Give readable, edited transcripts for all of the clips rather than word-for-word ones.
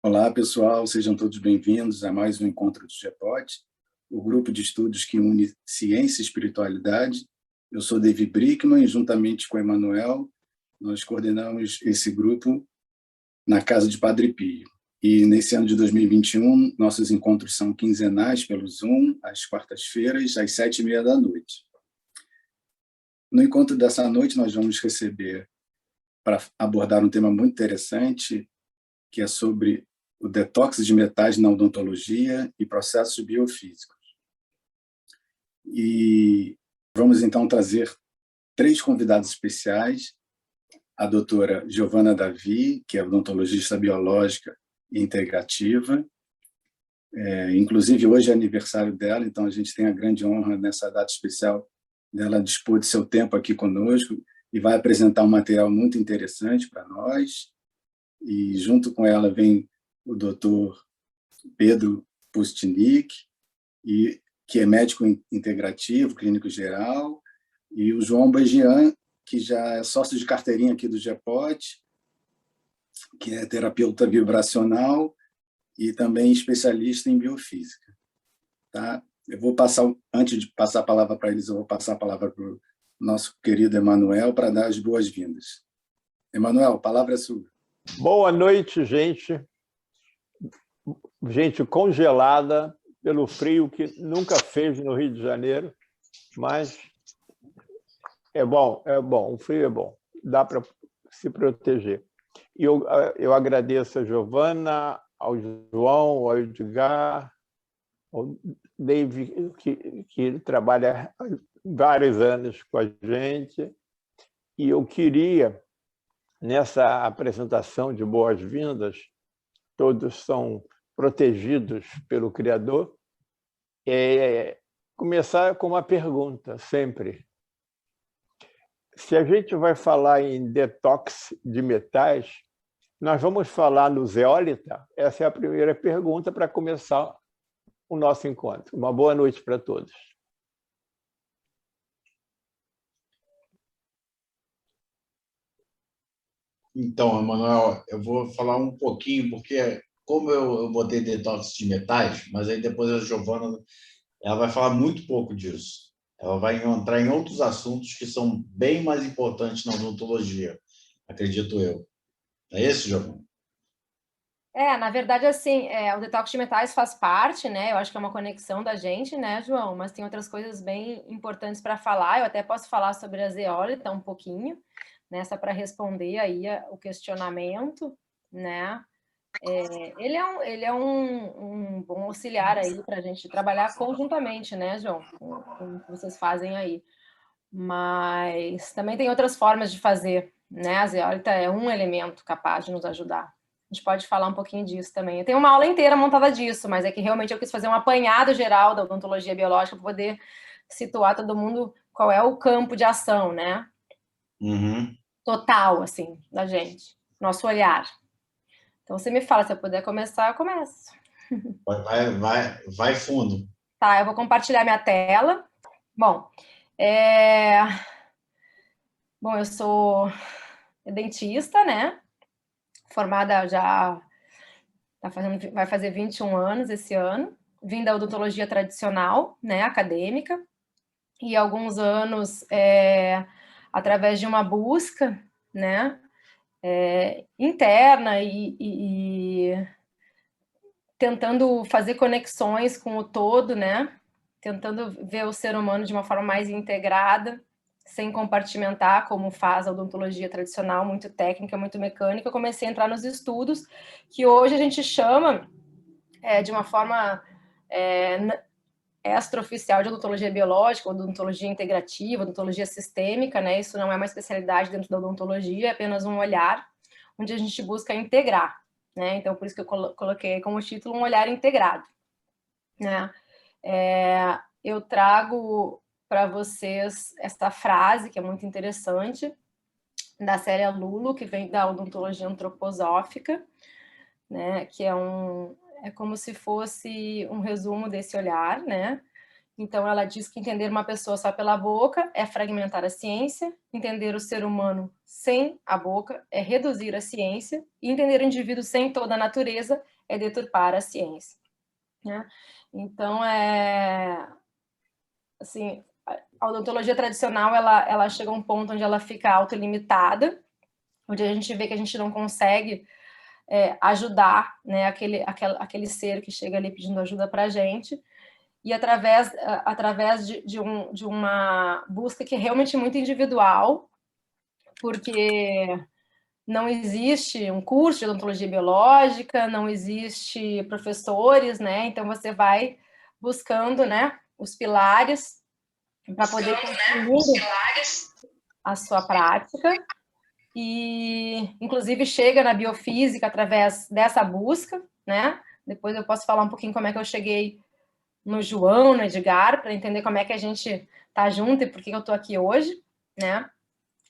Olá, pessoal, sejam todos bem-vindos a mais um encontro do GEPOD, o grupo de estudos que une ciência e espiritualidade. Eu sou David Brickman e, juntamente com o Emanuel, nós coordenamos esse grupo na Casa de Padre Pio. E, nesse ano de 2021, nossos encontros são quinzenais pelo Zoom, às quartas-feiras, às 7h30. No encontro dessa noite, nós vamos receber, para abordar um tema muito interessante, que é sobre o detox de metais na odontologia e processos biofísicos. E vamos, então, trazer 3 convidados especiais: a doutora Giovana Davi, que é odontologista biológica e integrativa. Inclusive, hoje é aniversário dela, então a gente tem a grande honra, nessa data especial, dela dispor de seu tempo aqui conosco e vai apresentar um material muito interessante para nós. E, junto com ela, vem o doutor Pedro Pustnik, que é médico integrativo, clínico geral, e o João Bagian, que já é sócio de carteirinha aqui do GEPOD, que é terapeuta vibracional e também especialista em biofísica. Tá? Eu vou passar, antes de passar a palavra para eles, eu vou passar a palavra para o nosso querido Emanuel para dar as boas-vindas. Emanuel, a palavra é sua. Boa noite, gente. Gente congelada pelo frio que nunca fez no Rio de Janeiro, mas é bom, o frio é bom, dá para se proteger. E eu agradeço a Giovana, ao João, ao Edgar, ao David, que trabalha há vários anos com a gente. E eu queria, nessa apresentação de boas-vindas, todos são protegidos pelo Criador, começar com uma pergunta, sempre. Se a gente vai falar em detox de metais, nós vamos falar no zeólita? Essa é a primeira pergunta para começar o nosso encontro. Uma boa noite para todos. Então, Emanuel, eu vou falar um pouquinho, porque como eu botei detox de metais, mas aí depois a Giovana ela vai falar muito pouco disso. Ela vai entrar em outros assuntos que são bem mais importantes na odontologia, acredito eu. É isso, Giovana? Na verdade, assim, o detox de metais faz parte, né? Eu acho que é uma conexão da gente, né, João? Mas tem outras coisas bem importantes para falar. Eu até posso falar sobre a zeólita um pouquinho, né? Só para responder aí o questionamento, né? Ele é um bom auxiliar aí para a gente trabalhar conjuntamente, né, João? Com o que vocês fazem aí. Mas também tem outras formas de fazer, né? A zeólita é um elemento capaz de nos ajudar. A gente pode falar um pouquinho disso também. Eu tenho uma aula inteira montada disso, mas é que realmente eu quis fazer um apanhado geral da odontologia biológica para poder situar todo mundo qual é o campo de ação, né? Uhum. Total, assim, da gente. Nosso olhar. Então, você me fala, se eu puder começar, eu começo. Vai fundo. Tá, eu vou compartilhar minha tela. Bom, eu sou dentista, né? Formada já vai fazer 21 anos esse ano. Vim da odontologia tradicional, né, acadêmica, e alguns anos através de uma busca, né, interna e tentando fazer conexões com o todo, né, tentando ver o ser humano de uma forma mais integrada, sem compartimentar, como faz a odontologia tradicional, muito técnica, muito mecânica. Eu comecei a entrar nos estudos, que hoje a gente chama, de uma forma extraoficial, de odontologia biológica, odontologia integrativa, odontologia sistêmica, né? Isso não é uma especialidade dentro da odontologia, é apenas um olhar, onde a gente busca integrar, né? Então, por isso que eu coloquei como título um olhar integrado, né? Eu trago para vocês essa frase, que é muito interessante, da Célia Lulo, que vem da odontologia antroposófica, né, que é como se fosse um resumo desse olhar, né? Então, ela diz que entender uma pessoa só pela boca é fragmentar a ciência, entender o ser humano sem a boca é reduzir a ciência, e entender o indivíduo sem toda a natureza é deturpar a ciência, né? Então, assim, a odontologia tradicional, ela chega a um ponto onde ela fica autolimitada, onde a gente vê que a gente não consegue ajudar, né, aquele ser que chega ali pedindo ajuda para a gente, e através de uma busca que é realmente muito individual, porque não existe um curso de odontologia biológica, não existe professores, né? Então você vai buscando, né, os pilares para poder construir a sua prática e, inclusive, chega na biofísica através dessa busca, né? Depois eu posso falar um pouquinho como é que eu cheguei no João, no Edgar, para entender como é que a gente tá junto e por que eu estou aqui hoje, né?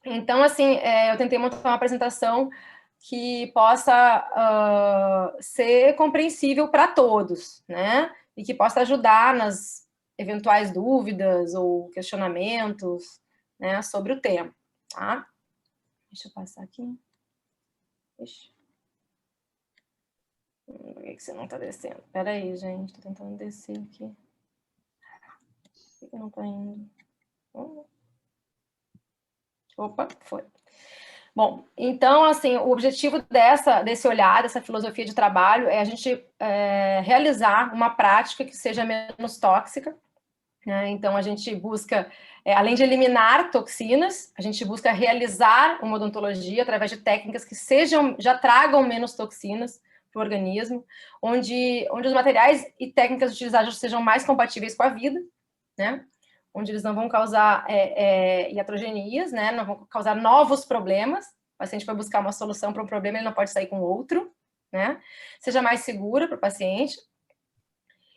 Então, assim, eu tentei montar uma apresentação que possa ser compreensível para todos, né? E que possa ajudar nas eventuais dúvidas ou questionamentos, né, sobre o tema, tá? Deixa eu passar aqui. Ixi. Por que você não está descendo? Espera aí, gente. Estou tentando descer aqui. Por que não está indo? Opa, foi. Bom, então, assim, o objetivo desse olhar, dessa filosofia de trabalho, é a gente realizar uma prática que seja menos tóxica, né? Então, a gente busca, além de eliminar toxinas, a gente busca realizar uma odontologia através de técnicas que já tragam menos toxinas para o organismo, onde os materiais e técnicas utilizadas sejam mais compatíveis com a vida, né? Onde eles não vão causar iatrogenias, né? Não vão causar novos problemas. O paciente vai buscar uma solução para um problema, ele não pode sair com outro, né? Seja mais segura para o paciente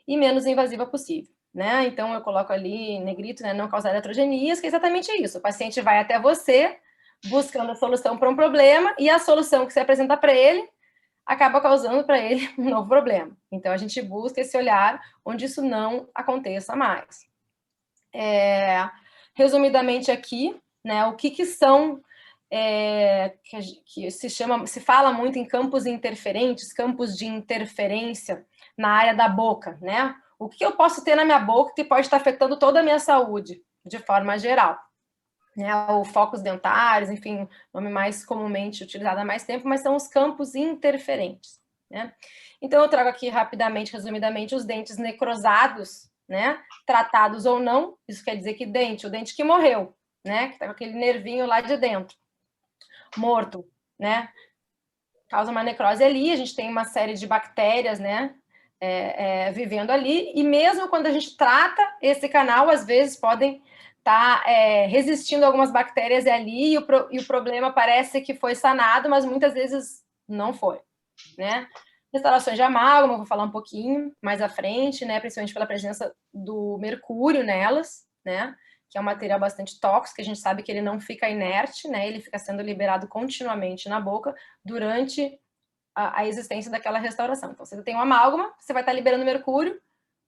e menos invasiva possível, né? Então, eu coloco ali em negrito, né? Não causar iatrogenias, que é exatamente isso. O paciente vai até você buscando a solução para um problema e a solução que você apresenta para ele acaba causando para ele um novo problema. Então, a gente busca esse olhar onde isso não aconteça mais. Resumidamente aqui, né, o que são, que se fala muito em campos interferentes, campos de interferência na área da boca, né? O que eu posso ter na minha boca que pode estar afetando toda a minha saúde, de forma geral? Né, o focos dentários, enfim, nome mais comumente utilizado há mais tempo, mas são os campos interferentes, né? Então, eu trago aqui rapidamente, resumidamente, os dentes necrosados, né? Tratados ou não, isso quer dizer que o dente que morreu, né? Que tá com aquele nervinho lá de dentro, morto, né? Causa uma necrose ali, a gente tem uma série de bactérias, né? Vivendo ali, e mesmo quando a gente trata esse canal, às vezes podem estar resistindo a algumas bactérias ali, e o problema parece que foi sanado, mas muitas vezes não foi, né? Restaurações de amálgama, vou falar um pouquinho mais à frente, né? Principalmente pela presença do mercúrio nelas, né? Que é um material bastante tóxico, a gente sabe que ele não fica inerte, né? Ele fica sendo liberado continuamente na boca durante a existência daquela restauração. Então, se você tem uma amálgama, você vai estar liberando mercúrio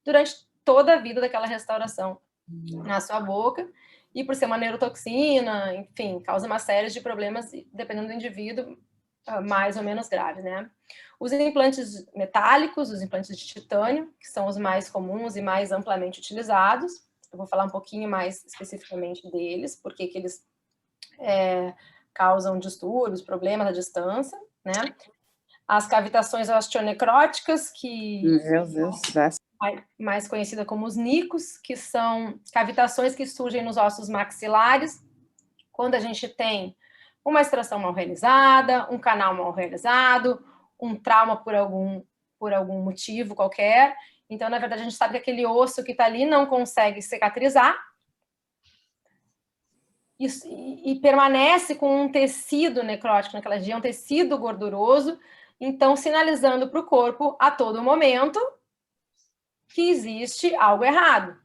durante toda a vida daquela restauração na sua boca, e por ser uma neurotoxina, enfim, causa uma série de problemas, dependendo do indivíduo, mais ou menos grave, né? Os implantes metálicos, os implantes de titânio, que são os mais comuns e mais amplamente utilizados, eu vou falar um pouquinho mais especificamente deles, porque que eles causam distúrbios, problemas à distância, né? As cavitações osteonecróticas, que mais conhecida como os nicos, que são cavitações que surgem nos ossos maxilares, quando a gente tem uma extração mal realizada, um canal mal realizado, um trauma por algum motivo qualquer. Então, na verdade, a gente sabe que aquele osso que está ali não consegue cicatrizar e permanece com um tecido necrótico naquela região, um tecido gorduroso, então sinalizando para o corpo a todo momento que existe algo errado.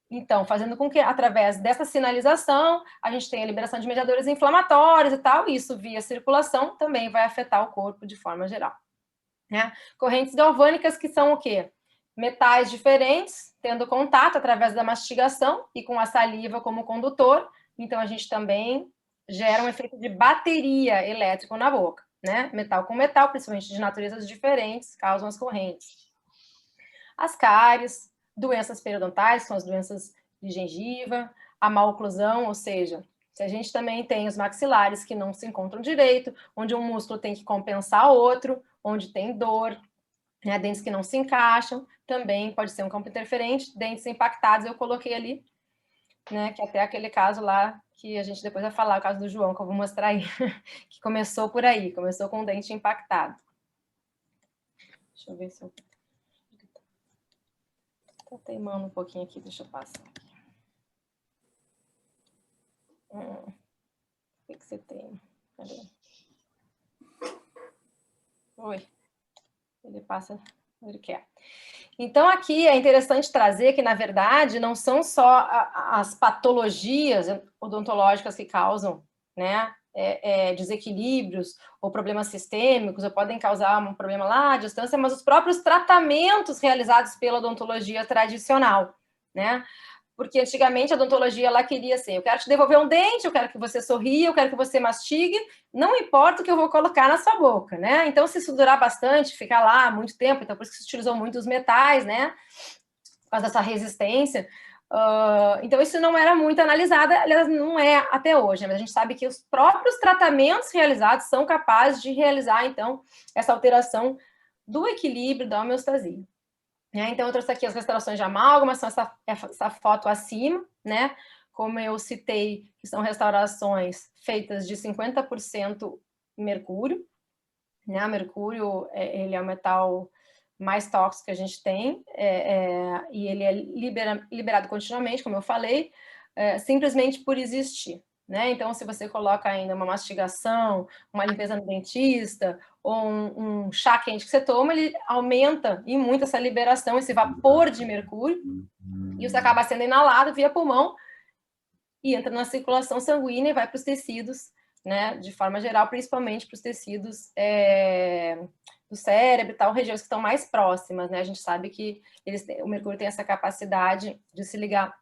Então, fazendo com que, através dessa sinalização, a gente tenha a liberação de mediadores inflamatórios e tal, e isso via circulação também vai afetar o corpo de forma geral, né? Correntes galvânicas, que são o quê? Metais diferentes, tendo contato através da mastigação e com a saliva como condutor, então a gente também gera um efeito de bateria elétrico na boca, né? Metal com metal, principalmente de naturezas diferentes, causam as correntes. As cáries, doenças periodontais, são as doenças de gengiva, a maloclusão, ou seja, se a gente também tem os maxilares que não se encontram direito, onde um músculo tem que compensar outro, onde tem dor, né, dentes que não se encaixam, também pode ser um campo interferente, dentes impactados, eu coloquei ali, né, que até aquele caso lá, que a gente depois vai falar, o caso do João, que eu vou mostrar aí, que começou por aí, começou com o dente impactado. Deixa eu ver se eu... Tô teimando um pouquinho aqui, deixa eu passar aqui. O que você tem? Cadê? Oi. Ele passa, ele quer. Então, aqui é interessante trazer que, na verdade, não são só as patologias odontológicas que causam, né, desequilíbrios ou problemas sistêmicos, ou podem causar um problema lá à distância, mas os próprios tratamentos realizados pela odontologia tradicional, né? Porque antigamente a odontologia ela queria assim, eu quero te devolver um dente, eu quero que você sorria, eu quero que você mastigue, não importa o que eu vou colocar na sua boca, né? Então, se isso durar bastante, ficar lá muito tempo, então por isso que se utilizou muito os metais, né? Por causa dessa resistência. Então, isso não era muito analisado, aliás, não é até hoje, né? Mas a gente sabe que os próprios tratamentos realizados são capazes de realizar, então, essa alteração do equilíbrio da homeostasia. Então, eu trouxe aqui as restaurações de amálgama, são essa foto acima, né? Como eu citei, que são restaurações feitas de 50% mercúrio, né? O mercúrio, ele é o metal mais tóxico que a gente tem, e ele é liberado continuamente, como eu falei, simplesmente por existir. Né? Então, se você coloca ainda uma mastigação, uma limpeza no dentista, ou um chá quente que você toma, ele aumenta e muito essa liberação, esse vapor de mercúrio, e isso acaba sendo inalado via pulmão e entra na circulação sanguínea e vai para os tecidos, né? De forma geral, principalmente para os tecidos do cérebro e tal, regiões que estão mais próximas, né? A gente sabe que o mercúrio tem essa capacidade de se ligar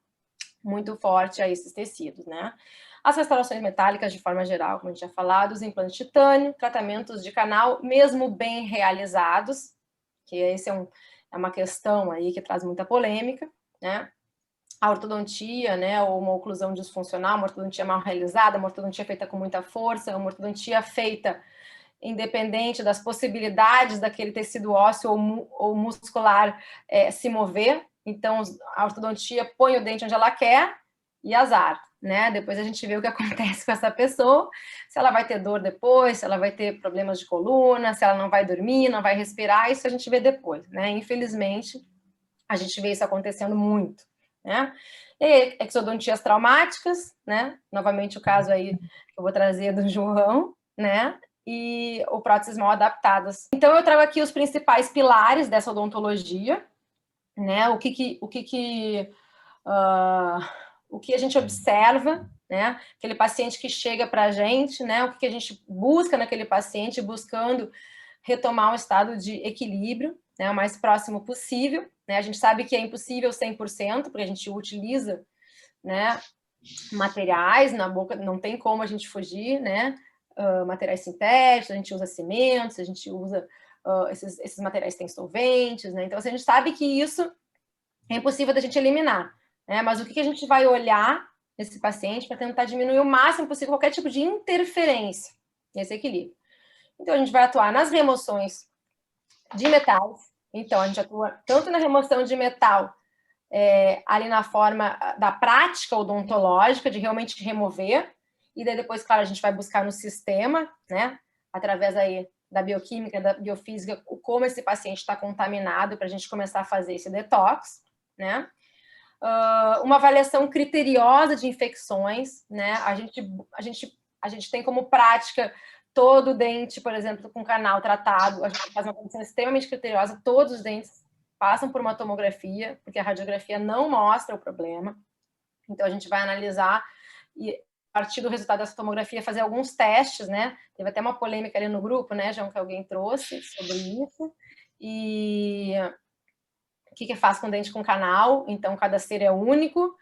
muito forte a esses tecidos, né? As restaurações metálicas, de forma geral, como a gente já falado, os implantes de titânio, tratamentos de canal, mesmo bem realizados, que esse é uma questão aí que traz muita polêmica, né? A ortodontia, né, ou uma oclusão disfuncional, uma ortodontia mal realizada, uma ortodontia feita com muita força, uma ortodontia feita independente das possibilidades daquele tecido ósseo ou muscular se mover. Então, a ortodontia põe o dente onde ela quer e azar, né? Depois a gente vê o que acontece com essa pessoa, se ela vai ter dor depois, se ela vai ter problemas de coluna, se ela não vai dormir, não vai respirar, isso a gente vê depois, né? Infelizmente, a gente vê isso acontecendo muito, né? E exodontias traumáticas, né? Novamente o caso aí que eu vou trazer do João, né? E o próteses mal adaptadas. Então eu trago aqui os principais pilares dessa odontologia, né? O que a gente observa, né? Aquele paciente que chega para a gente, né? O que a gente busca naquele paciente, buscando retomar um estado de equilíbrio, né? O mais próximo possível, né? A gente sabe que é impossível 100%, porque a gente utiliza, né, materiais na boca, não tem como a gente fugir, né? Materiais sintéticos, a gente usa cimentos, a gente usa esses materiais têm solventes, né? Então, assim, a gente sabe que isso é impossível da gente eliminar, né? Mas o que a gente vai olhar nesse paciente para tentar diminuir o máximo possível qualquer tipo de interferência nesse equilíbrio? Então, a gente vai atuar nas remoções de metais. Então, a gente atua tanto na remoção de metal, ali na forma da prática odontológica, de realmente remover, e daí depois, claro, a gente vai buscar no sistema, né, através aí da bioquímica, da biofísica, como esse paciente está contaminado, para a gente começar a fazer esse detox, né. Uma avaliação criteriosa de infecções, né, a gente tem como prática todo dente, por exemplo, com canal tratado, a gente faz uma avaliação extremamente criteriosa, todos os dentes passam por uma tomografia, porque a radiografia não mostra o problema. Então, a gente vai analisar e, a partir do resultado dessa tomografia, fazer alguns testes, né? Teve até uma polêmica ali no grupo, né, João, que alguém trouxe sobre isso. E o que faz com dente com canal? Então, cada ser é único,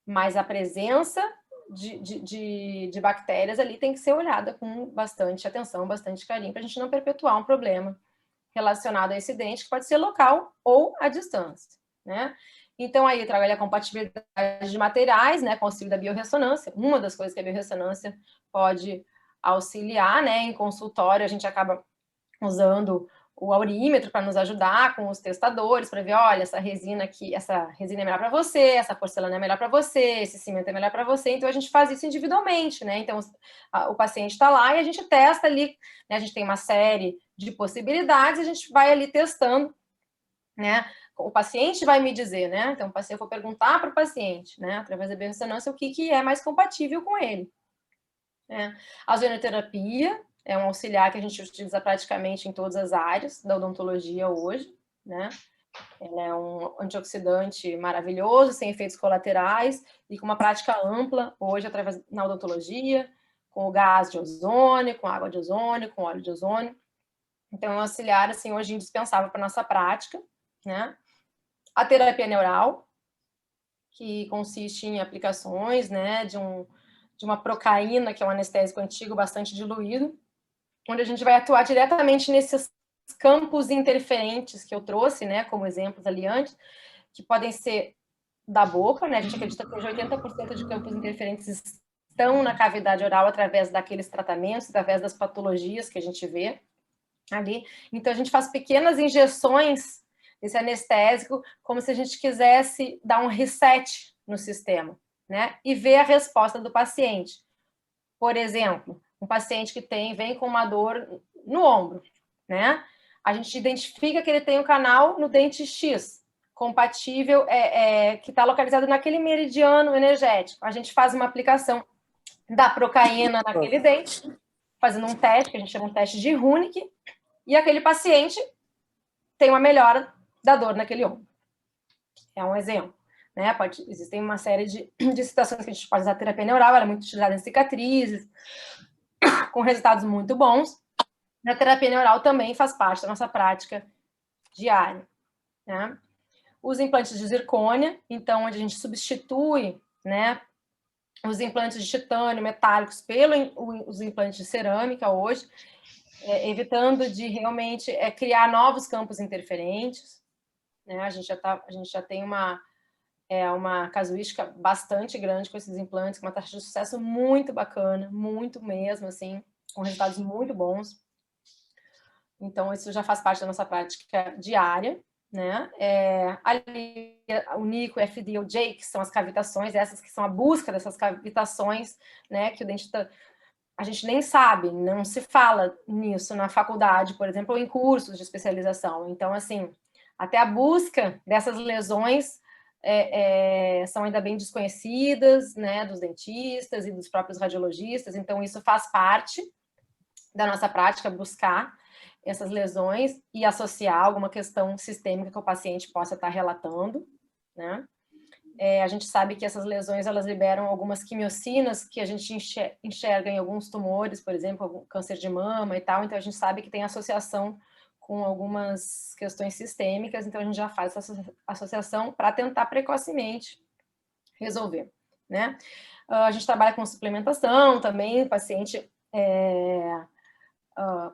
mas a presença de bactérias ali tem que ser olhada com bastante atenção, bastante carinho, para a gente não perpetuar um problema relacionado a esse dente, que pode ser local ou à distância, né? Então, aí eu trabalho a compatibilidade de materiais, né, com o auxílio da biorressonância. Uma das coisas que a biorressonância pode auxiliar, né, em consultório, a gente acaba usando o aurímetro para nos ajudar com os testadores, para ver, olha, essa resina aqui, essa resina é melhor para você, essa porcelana é melhor para você, esse cimento é melhor para você. Então, a gente faz isso individualmente, né? Então, o paciente está lá e a gente testa ali, né? A gente tem uma série de possibilidades, a gente vai ali testando, né? O paciente vai me dizer, né? Então, eu vou perguntar para o paciente, né? Através da biorressonância, o que é mais compatível com ele, né? A ozonioterapia é um auxiliar que a gente utiliza praticamente em todas as áreas da odontologia hoje, né? Ela é um antioxidante maravilhoso, sem efeitos colaterais e com uma prática ampla hoje através na odontologia, com o gás de ozônio, com água de ozônio, com óleo de ozônio. Então, é um auxiliar, assim, hoje indispensável para a nossa prática, né? A terapia neural, que consiste em aplicações, né, de uma procaína, que é um anestésico antigo bastante diluído, onde a gente vai atuar diretamente nesses campos interferentes que eu trouxe, né, como exemplos ali antes, que podem ser da boca, né, a gente acredita que hoje 80% de campos interferentes estão na cavidade oral através daqueles tratamentos, através das patologias que a gente vê ali. Então, a gente faz pequenas injeções desse anestésico, como se a gente quisesse dar um reset no sistema, né, e ver a resposta do paciente. Por exemplo, um paciente que vem com uma dor no ombro, né? A gente identifica que ele tem um canal no dente X, compatível, que está localizado naquele meridiano energético. A gente faz uma aplicação da procaína naquele dente, fazendo um teste, que a gente chama um teste de Runike, e aquele paciente tem uma melhora da dor naquele ombro. É um exemplo. Né? Existem uma série de situações que a gente pode usar a terapia neural, ela é muito utilizada em cicatrizes, com resultados muito bons. A terapia neural também faz parte da nossa prática diária, né? Os implantes de zircônia, então, onde a gente substitui, né, os implantes de titânio metálicos pelos implantes de cerâmica hoje, evitando de realmente criar novos campos interferentes, né? A gente já tem uma casuística bastante grande com esses implantes, com uma taxa de sucesso muito bacana, muito mesmo, assim, com resultados muito bons. Então, isso já faz parte da nossa prática diária, né? Ali, o NICO, o FD e o J, que são as cavitações, essas que são a busca dessas cavitações, né? Que o dentista, a gente nem sabe, não se fala nisso na faculdade, por exemplo, ou em cursos de especialização. Então, assim, até a busca dessas lesões são ainda bem desconhecidas, né, dos dentistas e dos próprios radiologistas, então isso faz parte da nossa prática, buscar essas lesões e associar alguma questão sistêmica que o paciente possa estar relatando, né? A gente sabe que essas lesões, elas liberam algumas quimiocinas que a gente enxerga em alguns tumores, por exemplo, câncer de mama e tal, então a gente sabe que tem associação com algumas questões sistêmicas, então a gente já faz essa associação para tentar precocemente resolver, né? A gente trabalha com suplementação também, o paciente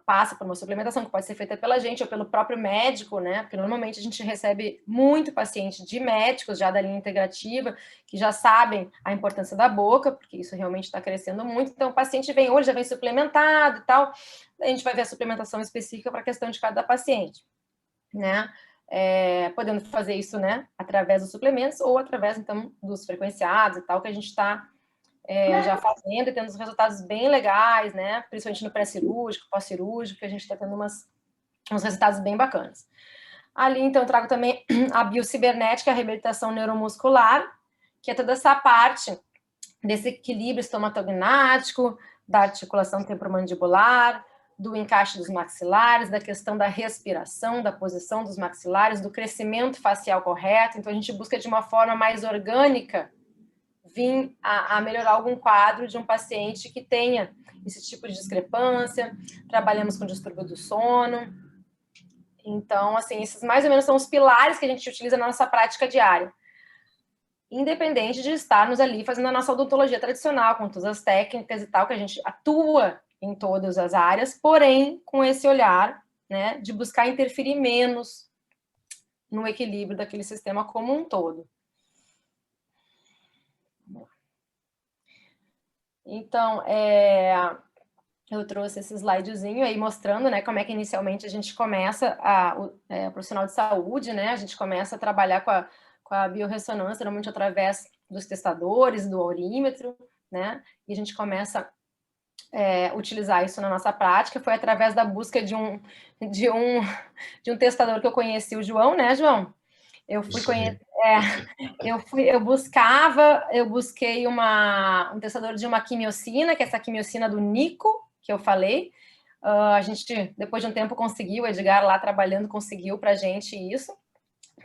passa por uma suplementação que pode ser feita pela gente ou pelo próprio médico, né? Porque normalmente a gente recebe muito paciente de médicos já da linha integrativa, que já sabem a importância da boca, porque isso realmente está crescendo muito. Então, o paciente vem hoje, já vem suplementado e tal. A gente vai ver a suplementação específica para a questão de cada paciente, né? Podendo fazer isso, né? Através dos suplementos ou através, então, dos frequenciados e tal, que a gente está já fazendo e tendo os resultados bem legais, né? Principalmente no pré-cirúrgico, pós-cirúrgico, que a gente está tendo uns resultados bem bacanas. Ali, então, eu trago também a biocibernética, a reabilitação neuromuscular, que é toda essa parte desse equilíbrio estomatognático, da articulação temporomandibular, do encaixe dos maxilares, da questão da respiração, da posição dos maxilares, do crescimento facial correto. Então, a gente busca de uma forma mais orgânica vir a melhorar algum quadro de um paciente que tenha esse tipo de discrepância. Trabalhamos com distúrbio do sono. Então, assim, esses mais ou menos são os pilares que a gente utiliza na nossa prática diária. independente de estarmos ali fazendo a nossa odontologia tradicional, com todas as técnicas e tal, que a gente atua em todas as áreas, porém, com esse olhar, né, de buscar interferir menos no equilíbrio daquele sistema como um todo. Então, eu trouxe esse slidezinho aí mostrando, né, como é que inicialmente a gente começa, o profissional de saúde, né, a gente começa a trabalhar com a biorressonância, normalmente através dos testadores, do aurímetro, né, e a gente começa a utilizar isso na nossa prática. Foi através da busca de um testador que eu conheci, o João, né, João? Eu fui conhecer, eu busquei um testador de uma quimiocina, que é essa quimiocina do Nico, que eu falei. A gente, depois de um tempo, conseguiu, o Edgar lá trabalhando, conseguiu para a gente isso,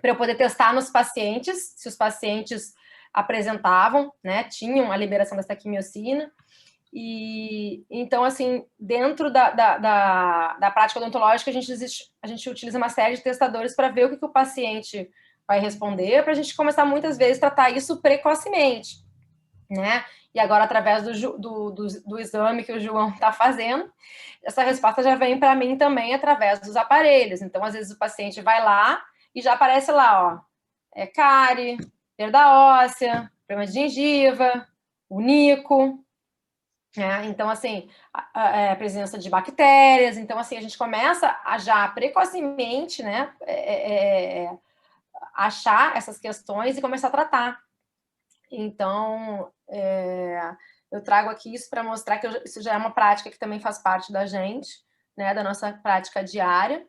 para eu poder testar nos pacientes, se os pacientes apresentavam, né, tinham a liberação dessa quimiocina. E então, assim, dentro da prática odontológica, a gente utiliza uma série de testadores para ver o que o paciente vai responder, para a gente começar muitas vezes a tratar isso precocemente, né? E agora, através do exame que o João está fazendo, essa resposta já vem para mim também através dos aparelhos. Então, às vezes, o paciente vai lá e já aparece lá, ó, cárie, perda óssea, problema de gengiva, o Nico. Então, assim, a presença de bactérias. Então, assim, a gente começa a já precocemente, né, achar essas questões e começar a tratar. Então, eu trago aqui isso para mostrar que isso já é uma prática que também faz parte da gente, né, da nossa prática diária,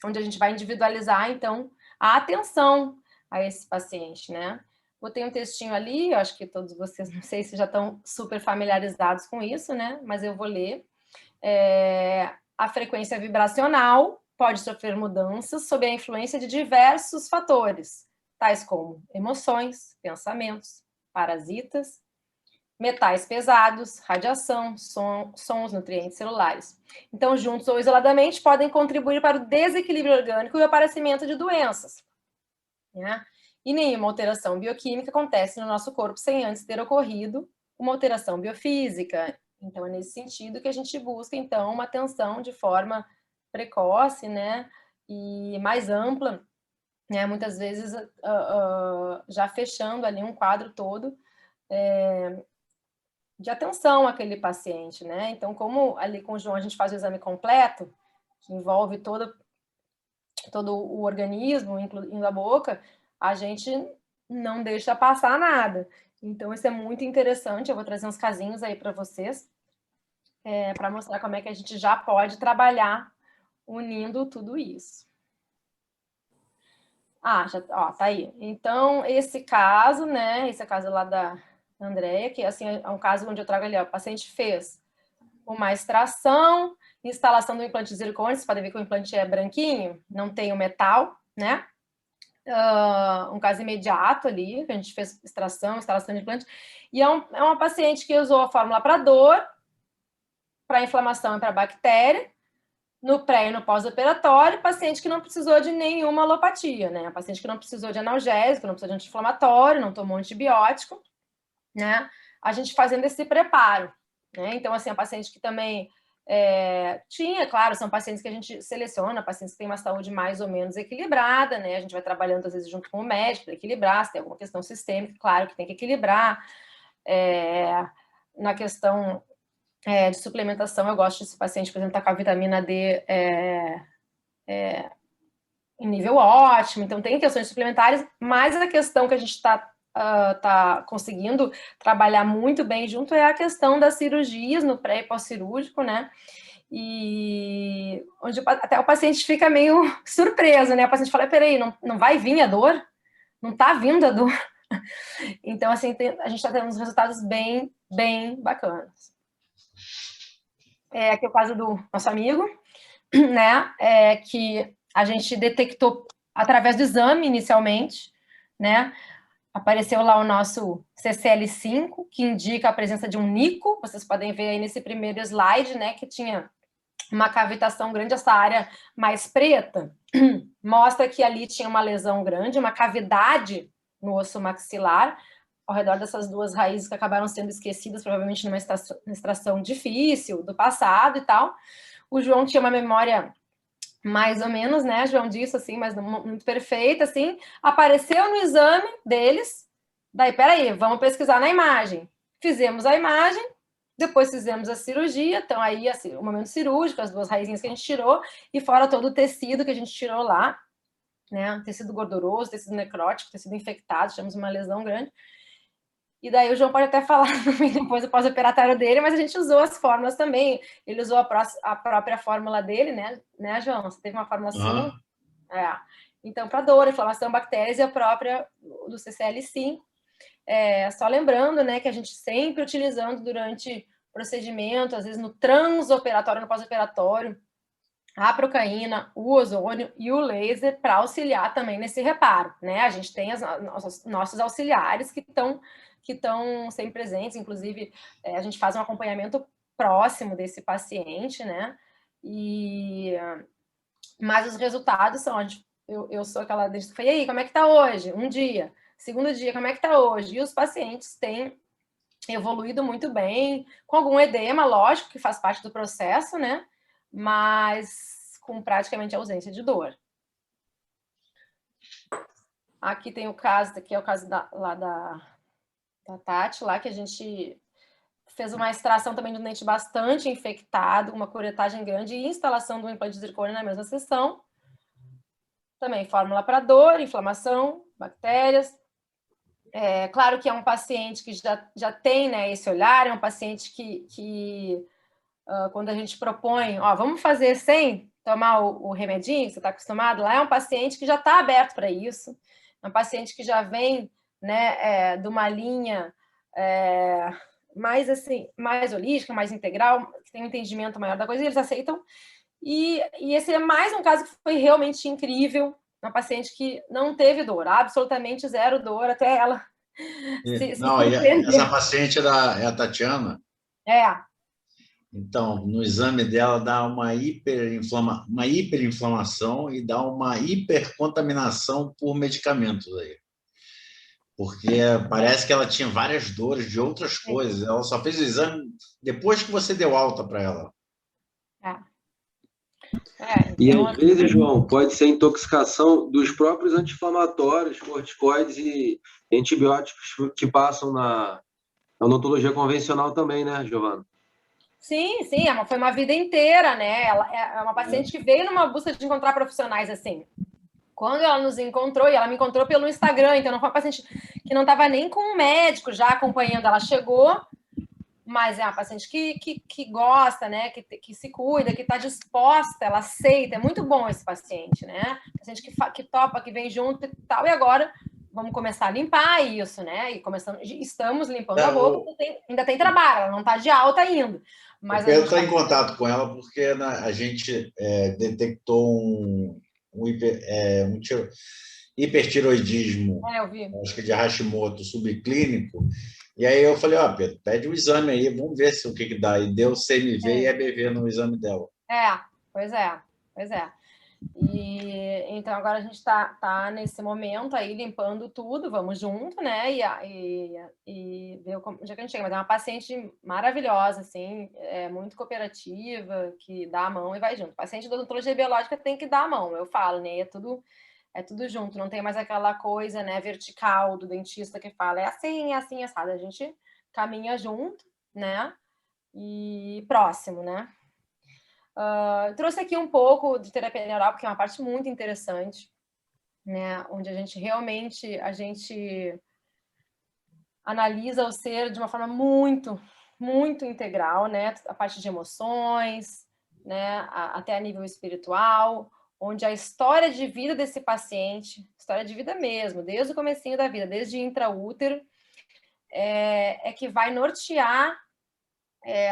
onde a gente vai individualizar, então, a atenção a esse paciente, né? Botei um textinho ali, eu acho que todos vocês, não sei se já estão super familiarizados com isso, né? Mas eu vou ler. A frequência vibracional pode sofrer mudanças sob a influência de diversos fatores, tais como emoções, pensamentos, parasitas, metais pesados, radiação, sons, nutrientes celulares. Então, juntos ou isoladamente, podem contribuir para o desequilíbrio orgânico e o aparecimento de doenças, né? E nenhuma alteração bioquímica acontece no nosso corpo sem antes ter ocorrido uma alteração biofísica. Então, é nesse sentido que a gente busca, então, uma atenção de forma precoce, né, e mais ampla, né, muitas vezes já fechando ali um quadro todo de atenção àquele paciente, né? Então, como ali com o João a gente faz o exame completo, que envolve todo o organismo, incluindo a boca, a gente não deixa passar nada. Então, isso é muito interessante. Eu vou trazer uns casinhos aí para vocês, para mostrar como é que a gente já pode trabalhar unindo tudo isso. Tá aí. Então, esse caso, né? Esse é o caso lá da Andréia, que assim, é um caso onde eu trago ali, ó, o paciente fez uma extração, instalação do implante de zircônia, vocês podem ver que o implante é branquinho, não tem o metal, né? Um caso imediato ali, que a gente fez extração, instalação de implante, e é uma paciente que usou a fórmula para dor, para inflamação e para bactéria, no pré e no pós-operatório, paciente que não precisou de nenhuma alopatia, né? Paciente que não precisou de analgésico, não precisou de anti-inflamatório, não tomou antibiótico, né? A gente fazendo esse preparo, né? Então, assim, a paciente que também tinha, claro, são pacientes que a gente seleciona, pacientes que têm uma saúde mais ou menos equilibrada, né? A gente vai trabalhando, às vezes, junto com o médico para equilibrar, se tem alguma questão sistêmica, claro que tem que equilibrar. Na questão de suplementação, eu gosto desse paciente, por exemplo, estar com a vitamina D em nível ótimo, então tem questões suplementares, mas a questão que a gente está conseguindo trabalhar muito bem junto é a questão das cirurgias no pré e pós-cirúrgico, né? E onde até o paciente fica meio surpreso, né? O paciente fala, peraí, não vai vir a dor? Não tá vindo a dor? Então, assim, a gente está tendo uns resultados bem, bem bacanas. Aqui é o caso do nosso amigo, né? Que a gente detectou através do exame inicialmente, né? Apareceu lá o nosso CCL5, que indica a presença de um Nico. Vocês podem ver aí nesse primeiro slide, né? Que tinha uma cavitação grande, essa área mais preta mostra que ali tinha uma lesão grande, uma cavidade no osso maxilar, ao redor dessas duas raízes que acabaram sendo esquecidas, provavelmente numa extração difícil do passado e tal. O João tinha uma memória mais ou menos, né, João, disso, assim, mas não muito perfeita, assim. Apareceu no exame deles, daí, peraí, vamos pesquisar na imagem. Fizemos a imagem, depois fizemos a cirurgia, então aí, assim, o momento cirúrgico, as duas raizinhas que a gente tirou, e fora todo o tecido que a gente tirou lá, né, tecido gorduroso, tecido necrótico, tecido infectado, tivemos uma lesão grande. E daí o João pode até falar depois do pós-operatório dele, mas a gente usou as fórmulas também. Ele usou a própria fórmula dele, né, João? Você teve uma fórmula assim? É. Então, para dor, inflamação, bactérias e a própria do CCL5. Só lembrando, né, que a gente sempre utilizando durante o procedimento, às vezes no transoperatório, no pós-operatório, a procaína, o ozônio e o laser para auxiliar também nesse reparo, né? A gente tem nossos auxiliares que estão sempre presentes, inclusive a gente faz um acompanhamento próximo desse paciente, né? Mas os resultados são, eu sou aquela que foi, e aí, como é que tá hoje? Um dia. Segundo dia, como é que tá hoje? E os pacientes têm evoluído muito bem, com algum edema, lógico, que faz parte do processo, né? Mas com praticamente ausência de dor. Aqui tem o caso, aqui é o caso lá da Tati, lá que a gente fez uma extração também de um dente bastante infectado, uma curetagem grande e instalação do implante de zircônio na mesma sessão. Também fórmula para dor, inflamação, bactérias. Claro que é um paciente que já tem, né, esse olhar, é um paciente que quando a gente propõe, vamos fazer sem tomar o remedinho, você está acostumado, lá é um paciente que já está aberto para isso, é um paciente que já vem, né, de uma linha mais assim, mais holística, mais integral, que tem um entendimento maior da coisa, e eles aceitam. E esse é mais um caso que foi realmente incrível, uma paciente que não teve dor, absolutamente zero dor, até ela se essa paciente é a Tatiana? Então, no exame dela dá uma hiperinflamação e dá uma hipercontaminação por medicamentos aí. Porque parece que ela tinha várias dores de outras coisas. Ela só fez o exame depois que você deu alta para ela. E às vezes, João, pode ser intoxicação dos próprios anti-inflamatórios, corticoides e antibióticos que passam na odontologia convencional também, né, Giovana? Sim, foi uma vida inteira, né? Ela é uma paciente que veio numa busca de encontrar profissionais assim. Quando ela nos encontrou, e ela me encontrou pelo Instagram, então não foi uma paciente que não estava nem com um médico já acompanhando, ela chegou, mas é uma paciente que gosta, né? Que se cuida, que está disposta, ela aceita, é muito bom esse paciente, né? Paciente que topa, que vem junto e tal, e agora vamos começar a limpar isso, né? E estamos limpando a boca, ainda tem trabalho, ela não está de alta ainda. Mas o Pedro está em contato com ela porque a gente detectou um hipertiroidismo, acho que de Hashimoto subclínico, e aí eu falei, Pedro, pede um exame aí, vamos ver o que dá. E deu CMV e EBV no exame dela. Pois é. E então agora a gente está nesse momento aí limpando tudo, vamos junto, né? E ver onde é que a gente chega. Mas é uma paciente maravilhosa, assim, muito cooperativa, que dá a mão e vai junto. Paciente da odontologia biológica tem que dar a mão, eu falo, né? É tudo junto, não tem mais aquela coisa, né, vertical do dentista que fala é assim, assado. A gente caminha junto, né? E próximo, né? Trouxe aqui um pouco de terapia neural, porque é uma parte muito interessante, né? Onde a gente realmente analisa o ser de uma forma muito, muito integral, né? A parte de emoções, né? Até a nível espiritual, onde a história de vida desse paciente, história de vida mesmo, desde o comecinho da vida, desde intraútero, é que vai nortear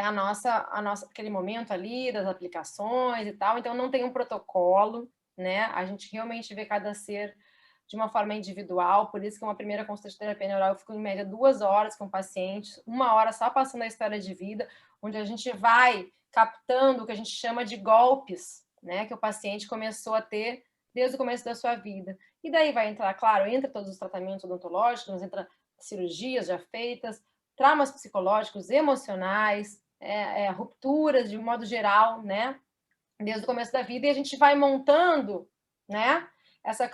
a nossa aquele momento ali das aplicações e tal. Então não tem um protocolo, né? A gente realmente vê cada ser de uma forma individual, por isso que uma primeira consulta de terapia neural eu fico em média 2 horas com o paciente, 1 hora só passando a história de vida, onde a gente vai captando o que a gente chama de golpes, né? Que o paciente começou a ter desde o começo da sua vida. E daí vai entrar, claro, entra todos os tratamentos odontológicos, entra cirurgias já feitas, traumas psicológicos, emocionais, rupturas de modo geral, né? Desde o começo da vida, e a gente vai montando, né, essa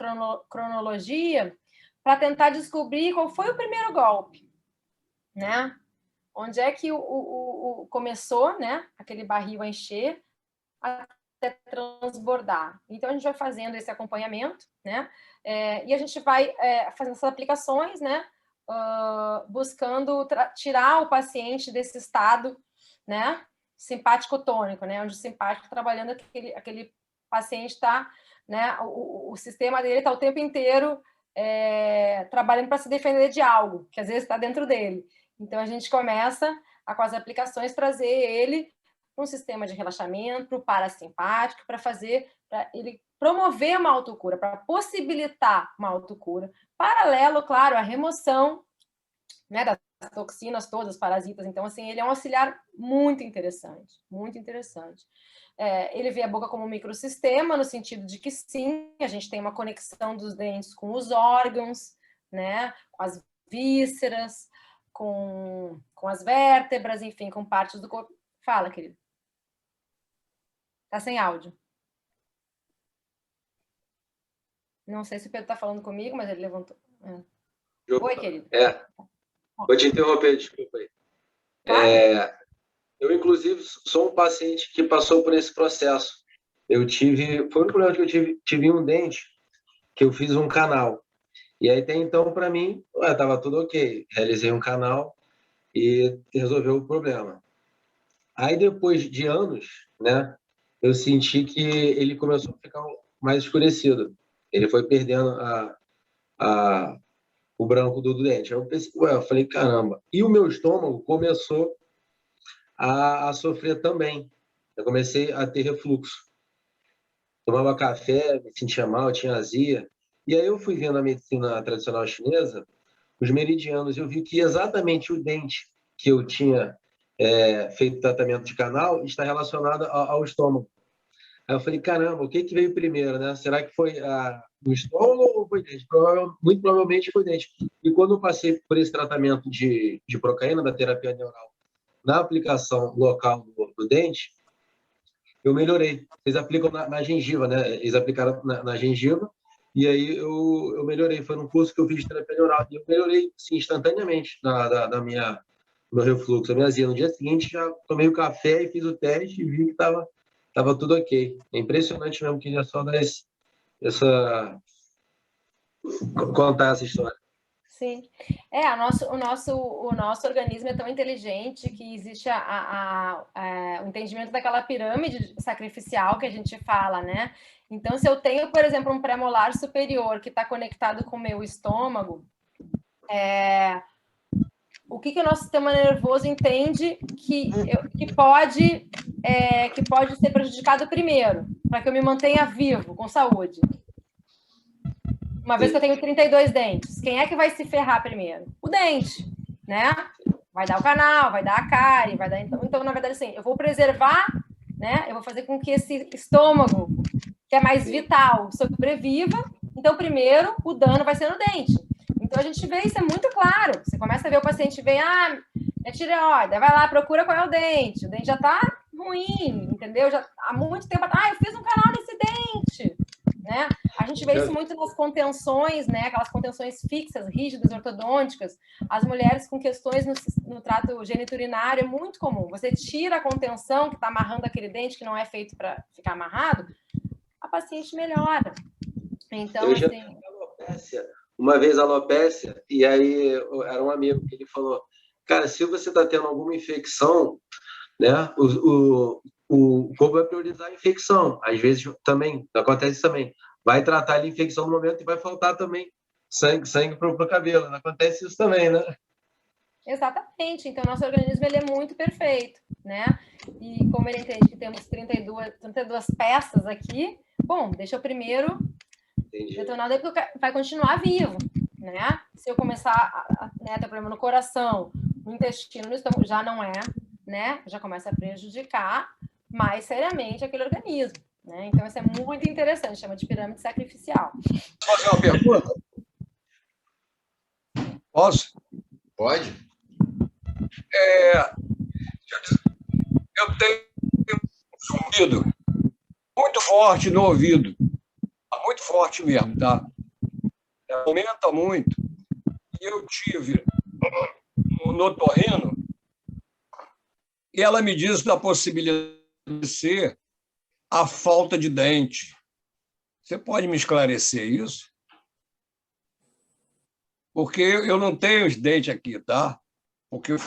cronologia para tentar descobrir qual foi o primeiro golpe, né? Onde é que começou, né, aquele barril a encher até transbordar. Então, a gente vai fazendo esse acompanhamento, né? E a gente vai fazendo essas aplicações, né? Buscando tirar o paciente desse estado, né? Simpático tônico, né? Onde o simpático trabalhando, aquele paciente está, né? O sistema dele está o tempo inteiro trabalhando para se defender de algo, que às vezes está dentro dele. Então, a gente começa com as aplicações, trazer ele para um sistema de relaxamento, para o parasimpático, para ele promover uma autocura, para possibilitar uma autocura. Paralelo, claro, à remoção, né, das toxinas todas, parasitas. Então, assim, ele é um auxiliar muito interessante, muito interessante. Ele vê a boca como um microsistema, no sentido de que, sim, a gente tem uma conexão dos dentes com os órgãos, né, com as vísceras, com as vértebras, enfim, com partes do corpo. Fala, querido. Tá sem áudio. Não sei se o Pedro está falando comigo, mas ele levantou. Oi, querido. Vou te interromper, desculpa aí. Claro. Eu, inclusive, sou um paciente que passou por esse processo. Foi o único problema que eu tive um dente, que eu fiz um canal. E aí, até então, para mim, estava tudo ok. Realizei um canal e resolveu o problema. Aí, depois de anos, né, eu senti que ele começou a ficar mais escurecido. Ele foi perdendo o branco do dente. Aí eu pensei, eu falei, caramba. E o meu estômago começou a sofrer também. Eu comecei a ter refluxo. Tomava café, me sentia mal, tinha azia. E aí eu fui vendo a medicina tradicional chinesa, os meridianos, eu vi que exatamente o dente que eu tinha feito tratamento de canal está relacionado ao estômago. Aí eu falei, caramba, o que veio primeiro, né? Será que foi o estômago ou foi o dente? Muito provavelmente foi o dente. E quando eu passei por esse tratamento de procaína, da terapia neural, na aplicação local do dente, eu melhorei. Eles aplicam na gengiva, né? Eles aplicaram na gengiva, e aí eu melhorei. Foi num curso que eu fiz de terapia neural, e eu melhorei, sim, instantaneamente do meu refluxo, a minha azia. No dia seguinte, já tomei o café e fiz o teste e vi que estava tudo ok. É impressionante mesmo que já só dá contar essa história. Sim. O nosso organismo é tão inteligente que existe o entendimento daquela pirâmide sacrificial que a gente fala, né? Então, se eu tenho, por exemplo, um pré-molar superior que está conectado com o meu estômago, o que o nosso sistema nervoso entende que pode ser prejudicado primeiro, para que eu me mantenha vivo, com saúde? Uma vez que eu tenho 32 dentes, quem é que vai se ferrar primeiro? O dente, né? Vai dar o canal, vai dar a cárie, vai dar... Então, na verdade, assim, eu vou preservar, né? Eu vou fazer com que esse estômago, que é mais vital, sobreviva. Então, primeiro, o dano vai ser no dente. Então, a gente vê isso, é muito claro. Você começa a ver o paciente, vem, é tireoide, vai lá, procura qual é o dente já tá ruim, entendeu? Já há muito tempo, eu fiz um canal nesse dente, né? A gente vê isso muito nas contenções, né? Aquelas contenções fixas, rígidas, ortodônticas. As mulheres com questões no trato geniturinário é muito comum. Você tira a contenção que está amarrando aquele dente que não é feito para ficar amarrado, a paciente melhora. Então, eu já tive uma vez alopécia, e aí era um amigo que ele falou, cara, se você está tendo alguma infecção, né, o corpo vai priorizar a infecção. Às vezes também, acontece também. Vai tratar a infecção no momento e vai faltar também sangue para o cabelo. Acontece isso também, né? Exatamente. Então, nosso organismo ele é muito perfeito, né? E como ele entende que temos 32 peças aqui, bom, deixa eu primeiro detonar, porque vai continuar vivo, né? Se eu começar a ter problema no coração, no intestino, no estômago, já não é, né? Já começa a prejudicar mais seriamente aquele organismo, né? Então, isso é muito interessante, chama de pirâmide sacrificial. Posso fazer uma pergunta? Posso? Pode? Eu tenho um zumbido muito forte no ouvido. Muito forte mesmo, tá? Aumenta muito. E eu tive no otorrino e ela me disse da possibilidade de ser a falta de dente. Você pode me esclarecer isso? Porque eu não tenho os dentes aqui, tá? Porque eu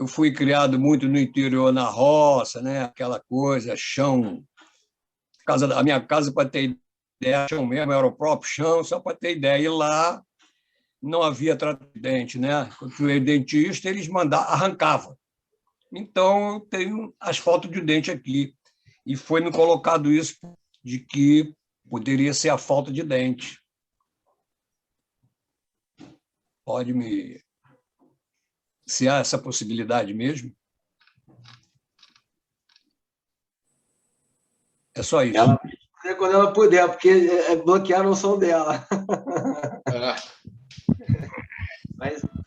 fui criado muito no interior, na roça, né? Aquela coisa, chão. A minha casa, para ter ideia, chão mesmo, era o próprio chão, só para ter ideia. E lá não havia tratamento de dente, né? Quando eu ia dentista, eles arrancavam. Então, eu tenho as faltas de dente aqui. E foi me colocado isso de que poderia ser a falta de dente. Pode me... Se há essa possibilidade mesmo? É só isso. Ela vai quando ela puder, porque bloquearam o som dela.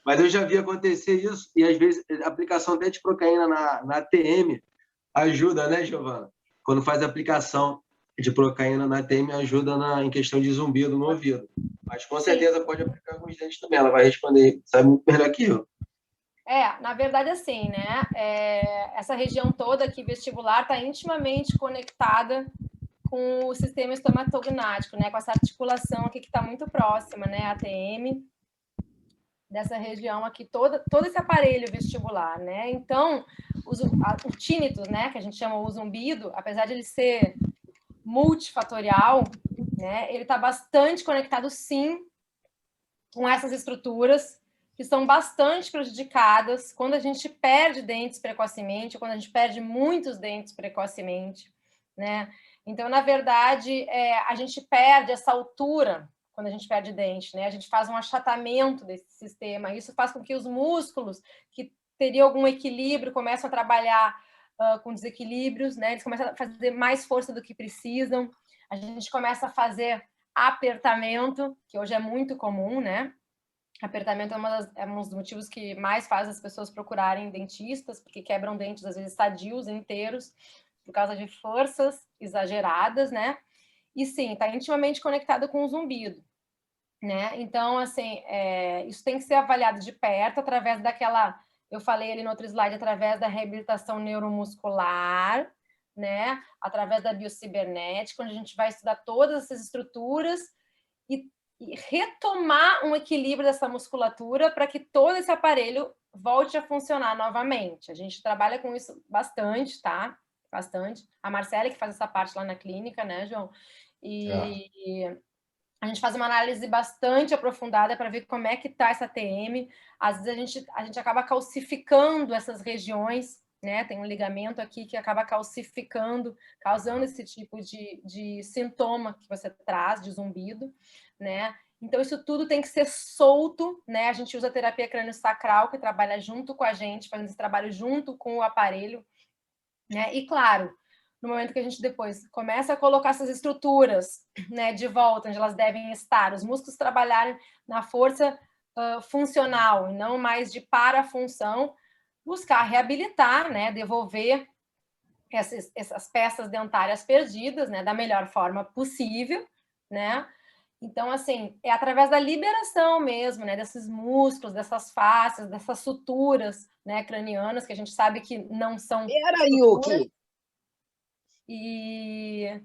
Mas eu já vi acontecer isso, e às vezes a aplicação até de procaína na ATM ajuda, né, Giovana? Quando faz a aplicação de procaína na ATM, ajuda em questão de zumbido no ouvido. Mas com certeza pode aplicar com os dentes também, ela vai responder, sabe muito melhor que eu. Na verdade, assim, né? Essa região toda aqui vestibular está intimamente conectada com o sistema estomatognático, né? Com essa articulação aqui que está muito próxima, né? ATM, dessa região aqui, todo esse aparelho vestibular, né? Então, o tínitus, né? Que a gente chama o zumbido, apesar de ele ser multifatorial, né? Ele está bastante conectado, sim, com essas estruturas que são bastante prejudicadas quando a gente perde dentes precocemente, ou quando a gente perde muitos dentes precocemente, né? Então, na verdade, a gente perde essa altura quando a gente perde dente, né? A gente faz um achatamento desse sistema. Isso faz com que os músculos que teriam algum equilíbrio começam a trabalhar com desequilíbrios, né? Eles começam a fazer mais força do que precisam. A gente começa a fazer apertamento, que hoje é muito comum, né? Apertamento é um dos motivos que mais faz as pessoas procurarem dentistas, porque quebram dentes, às vezes, sadios inteiros, por causa de forças exageradas, né? E sim, está intimamente conectado com o zumbido, né? Então, assim, isso tem que ser avaliado de perto através daquela, eu falei ali no outro slide, através da reabilitação neuromuscular, né? Através da biocibernética, onde a gente vai estudar todas essas estruturas e retomar um equilíbrio dessa musculatura para que todo esse aparelho volte a funcionar novamente. A gente trabalha com isso bastante, tá? Bastante. A Marcela que faz essa parte lá na clínica, né, João? E a gente faz uma análise bastante aprofundada para ver como é que está essa TM. Às vezes a gente acaba calcificando essas regiões, né? Tem um ligamento aqui que acaba calcificando, causando esse tipo de sintoma que você traz, de zumbido, né? Então, isso tudo tem que ser solto, né? A gente usa a terapia crânio-sacral, que trabalha junto com a gente, fazendo esse trabalho junto com o aparelho, né? E, claro, no momento que a gente depois começa a colocar essas estruturas, né, de volta, onde elas devem estar, os músculos trabalharem na força funcional e não mais de parafunção, buscar reabilitar, né, devolver essas peças dentárias perdidas, né, da melhor forma possível, né? Então, assim, é através da liberação mesmo, né, desses músculos, dessas fáscias, dessas suturas, né, cranianas, que a gente sabe que não são... Era, Yuki! E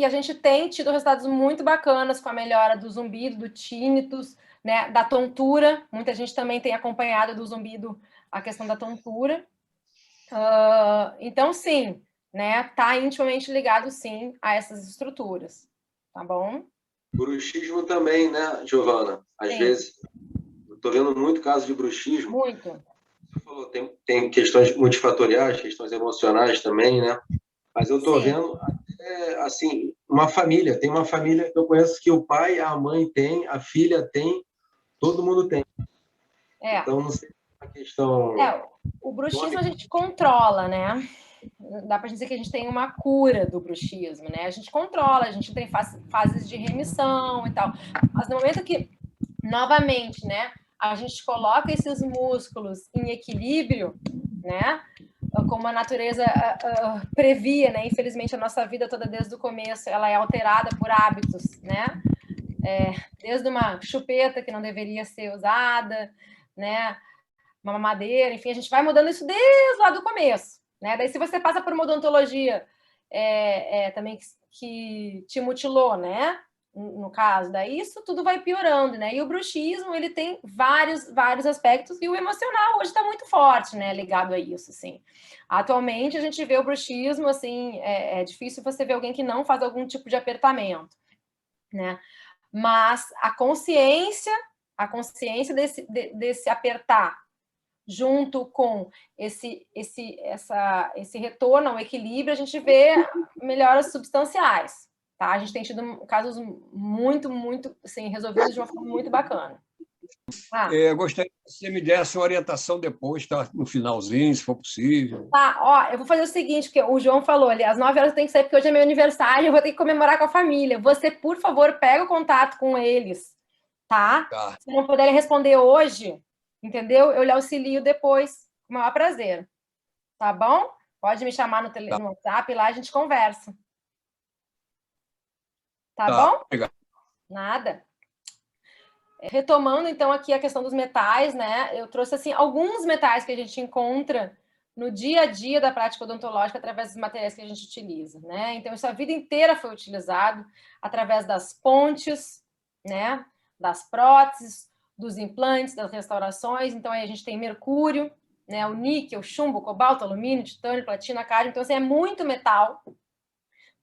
a gente tem tido resultados muito bacanas com a melhora do zumbido, do tinnitus, né, da tontura. Muita gente também tem acompanhado do zumbido a questão da tontura. Então, sim, né, tá intimamente ligado, sim, a essas estruturas, tá bom? Bruxismo também, né, Giovana? Às vezes, eu estou vendo muito caso de bruxismo. Muito. Você falou, tem questões multifatoriais, questões emocionais também, né? Mas eu estou vendo, assim, tem uma família que eu conheço que o pai, a mãe tem, a filha tem, todo mundo tem. Então, não sei a questão... O bruxismo a gente controla, né? dá para dizer que a gente tem uma cura do bruxismo, né? A gente controla, a gente tem fases de remissão e tal. Mas no momento que, novamente, né, a gente coloca esses músculos em equilíbrio, né, como a natureza previa, né? Infelizmente, a nossa vida toda, desde o começo, ela é alterada por hábitos, né? Desde uma chupeta que não deveria ser usada, né? Uma mamadeira, enfim, a gente vai mudando isso desde lá do começo, né? Daí, se você passa por uma odontologia também que te mutilou, né? No caso, daí isso tudo vai piorando, né? E o bruxismo, ele tem vários aspectos, e o emocional hoje está muito forte, né? Ligado a isso, assim. Atualmente, a gente vê o bruxismo, assim, é difícil você ver alguém que não faz algum tipo de apertamento, né? Mas a consciência desse apertar, junto com esse retorno ao equilíbrio, a gente vê melhoras substanciais, tá? A gente tem tido casos muito, assim, resolvidos de uma forma muito bacana. Eu gostaria que você me desse uma orientação depois, tá? No finalzinho, se for possível. Tá, ó, eu vou fazer o seguinte, porque o João falou ali, às 9 horas eu tenho que sair, porque hoje é meu aniversário, eu vou ter que comemorar com a família. Você, por favor, pega o contato com eles, tá? Tá. Se não puderem responder hoje, entendeu? Eu lhe auxilio depois, com o maior prazer. Tá bom? Pode me chamar no WhatsApp, lá a gente conversa. Tá bom? Obrigado. Nada. Retomando, então, aqui a questão dos metais, né? Eu trouxe, assim, alguns metais que a gente encontra no dia a dia da prática odontológica através dos materiais que a gente utiliza, né? Então, isso a vida inteira foi utilizado através das pontes, né? Das próteses, dos implantes, das restaurações. Então, aí a gente tem mercúrio, né? O níquel, chumbo, cobalto, alumínio, titânio, platina, cádio. Então, assim, é muito metal,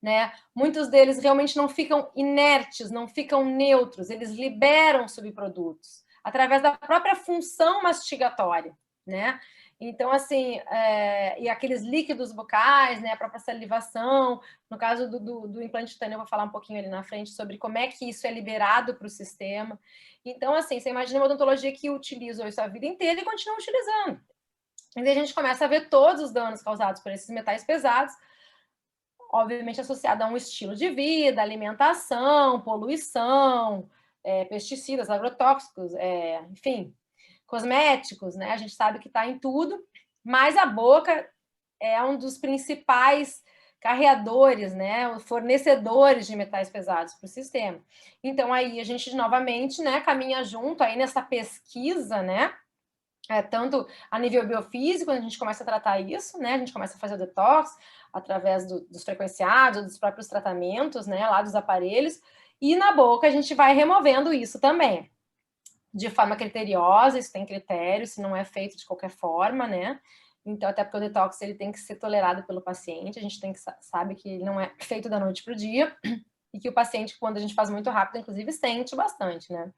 né? Muitos deles realmente não ficam inertes, não ficam neutros, eles liberam subprodutos através da própria função mastigatória, né? Então, assim, e aqueles líquidos bucais, né? A própria salivação, no caso do implante titânio, eu vou falar um pouquinho ali na frente sobre como é que isso é liberado para o sistema. Então, assim, você imagina uma odontologia que utilizou isso a vida inteira e continua utilizando. E daí a gente começa a ver todos os danos causados por esses metais pesados, obviamente associado a um estilo de vida, alimentação, poluição, pesticidas, agrotóxicos, enfim, cosméticos, né? A gente sabe que está em tudo, mas a boca é um dos principais carreadores, né? Fornecedores de metais pesados para o sistema. Então, aí a gente novamente, né, caminha junto aí nessa pesquisa, né? Tanto a nível biofísico, a gente começa a tratar isso, né? A gente começa a fazer o detox através dos frequenciados, dos próprios tratamentos, né? Lá dos aparelhos. E na boca a gente vai removendo isso também, de forma criteriosa. Isso tem critério, se não é feito de qualquer forma, né? Então, até porque o detox ele tem que ser tolerado pelo paciente. A gente tem que sabe que ele não é feito da noite para o dia e que o paciente, quando a gente faz muito rápido, inclusive, sente bastante, né?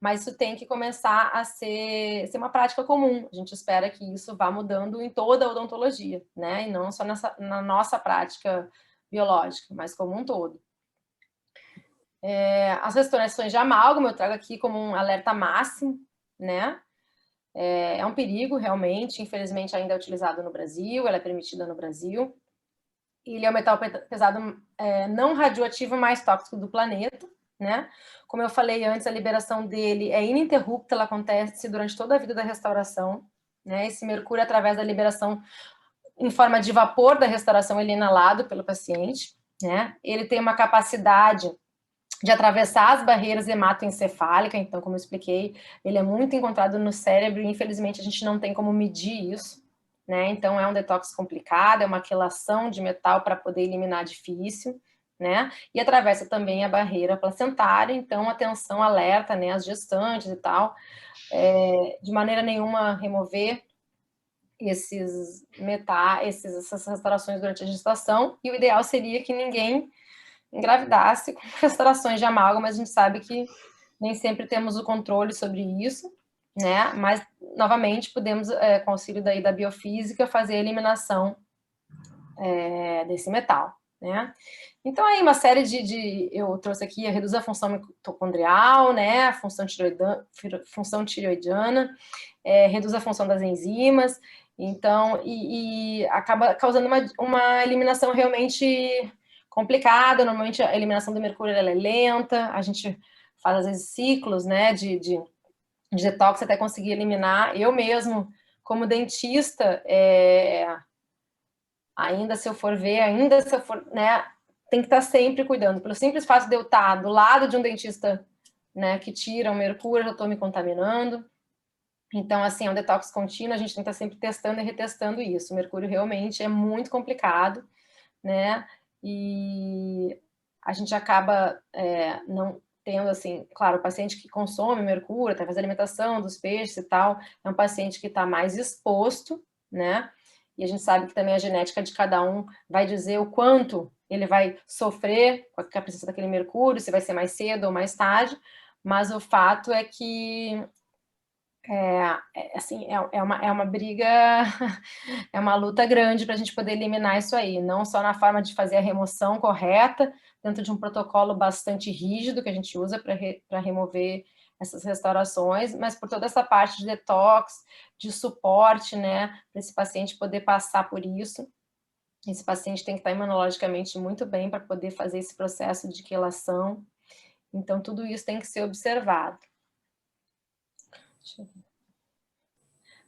Mas isso tem que começar a ser uma prática comum. A gente espera que isso vá mudando em toda a odontologia, né? E não só na nossa prática biológica, mas como um todo. As restaurações de amálgama eu trago aqui como um alerta máximo, né? É um perigo, realmente. Infelizmente, ainda é utilizado no Brasil, ela é permitida no Brasil. Ele é o metal pesado não radioativo mais tóxico do planeta, né? Como eu falei antes, a liberação dele é ininterrupta, ela acontece durante toda a vida da restauração, né? Esse mercúrio, através da liberação em forma de vapor da restauração, ele é inalado pelo paciente, né? Ele tem uma capacidade de atravessar as barreiras hematoencefálicas, então, como eu expliquei, ele é muito encontrado no cérebro e, infelizmente, a gente não tem como medir isso, né? Então, é um detox complicado, é uma quelação de metal para poder eliminar difícil, né? E atravessa também a barreira placentária, então, atenção, alerta, né? As gestantes e tal, de maneira nenhuma remover esses metais, essas restaurações durante a gestação, e o ideal seria que ninguém engravidasse com restaurações de amálgama, mas a gente sabe que nem sempre temos o controle sobre isso, né? Mas, novamente, podemos, com auxílio da biofísica, fazer a eliminação desse metal, né? Então, aí, uma série eu trouxe aqui, reduz a função mitocondrial, né? A função tireoidiana, reduz a função das enzimas, Então, e acaba causando uma eliminação realmente complicada. Normalmente a eliminação do mercúrio ela é lenta, a gente faz às vezes ciclos, né, de detox até conseguir eliminar. Eu mesmo, como dentista, ainda se eu for ver, né, tem que estar sempre cuidando. Pelo simples fato de eu estar do lado de um dentista, né, que tira o mercúrio, eu já estou me contaminando. Então, assim, é um detox contínuo, a gente tem que estar sempre testando e retestando isso. O mercúrio realmente é muito complicado, né? E a gente acaba não tendo, assim, claro, o paciente que consome mercúrio, através da alimentação, dos peixes e tal, é um paciente que está mais exposto, né? E a gente sabe que também a genética de cada um vai dizer o quanto ele vai sofrer com a presença daquele mercúrio, se vai ser mais cedo ou mais tarde, mas o fato é que assim, é uma briga, é uma luta grande para a gente poder eliminar isso aí, não só na forma de fazer a remoção correta, dentro de um protocolo bastante rígido que a gente usa para remover essas restaurações, mas por toda essa parte de detox, de suporte, né, para esse paciente poder passar por isso. Esse paciente tem que estar imunologicamente muito bem para poder fazer esse processo de quelação. Então, tudo isso tem que ser observado. Deixa eu ver.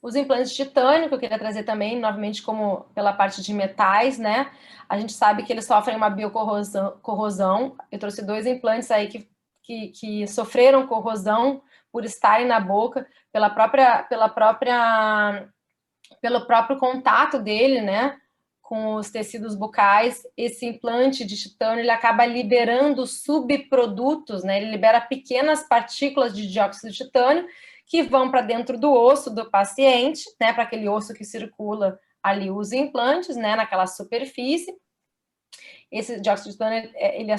Os implantes de titânio, que eu queria trazer também, novamente, como pela parte de metais, né? A gente sabe que eles sofrem uma biocorrosão. Eu trouxe 2 implantes aí que sofreram corrosão por estarem na boca, pelo próprio contato dele, né? Com os tecidos bucais. Esse implante de titânio, ele acaba liberando subprodutos, né? Ele libera pequenas partículas de dióxido de titânio, que vão para dentro do osso do paciente, né, para aquele osso que circula ali os implantes, né, naquela superfície. Esse dióxido de titânio, ele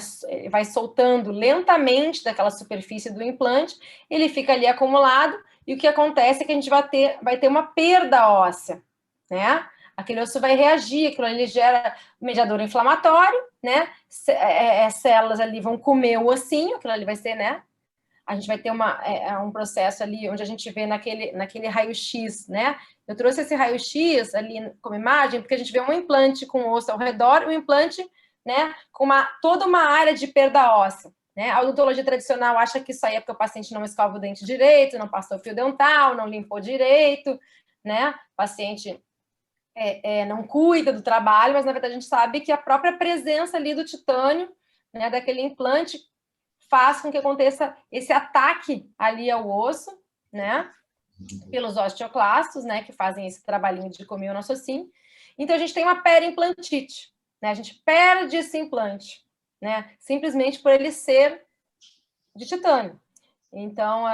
vai soltando lentamente daquela superfície do implante, ele fica ali acumulado, e o que acontece é que a gente vai ter uma perda óssea, né? Aquele osso vai reagir, aquilo ali gera mediador inflamatório, né? Células ali vão comer o ossinho, aquilo ali vai ser, né? A gente vai ter um processo ali onde a gente vê naquele raio-x, né? Eu trouxe esse raio-x ali como imagem, porque a gente vê um implante com osso ao redor, um implante, né, com toda uma área de perda óssea. Né? A odontologia tradicional acha que isso aí é porque o paciente não escova o dente direito, não passou fio dental, não limpou direito, né? O paciente não cuida do trabalho, mas na verdade a gente sabe que a própria presença ali do titânio, né, daquele implante, faz com que aconteça esse ataque ali ao osso, né? Pelos osteoclastos, né? Que fazem esse trabalhinho de comer o nosso ossinho. Então, a gente tem uma periimplantite, né? A gente perde esse implante, né? Simplesmente por ele ser de titânio. Então,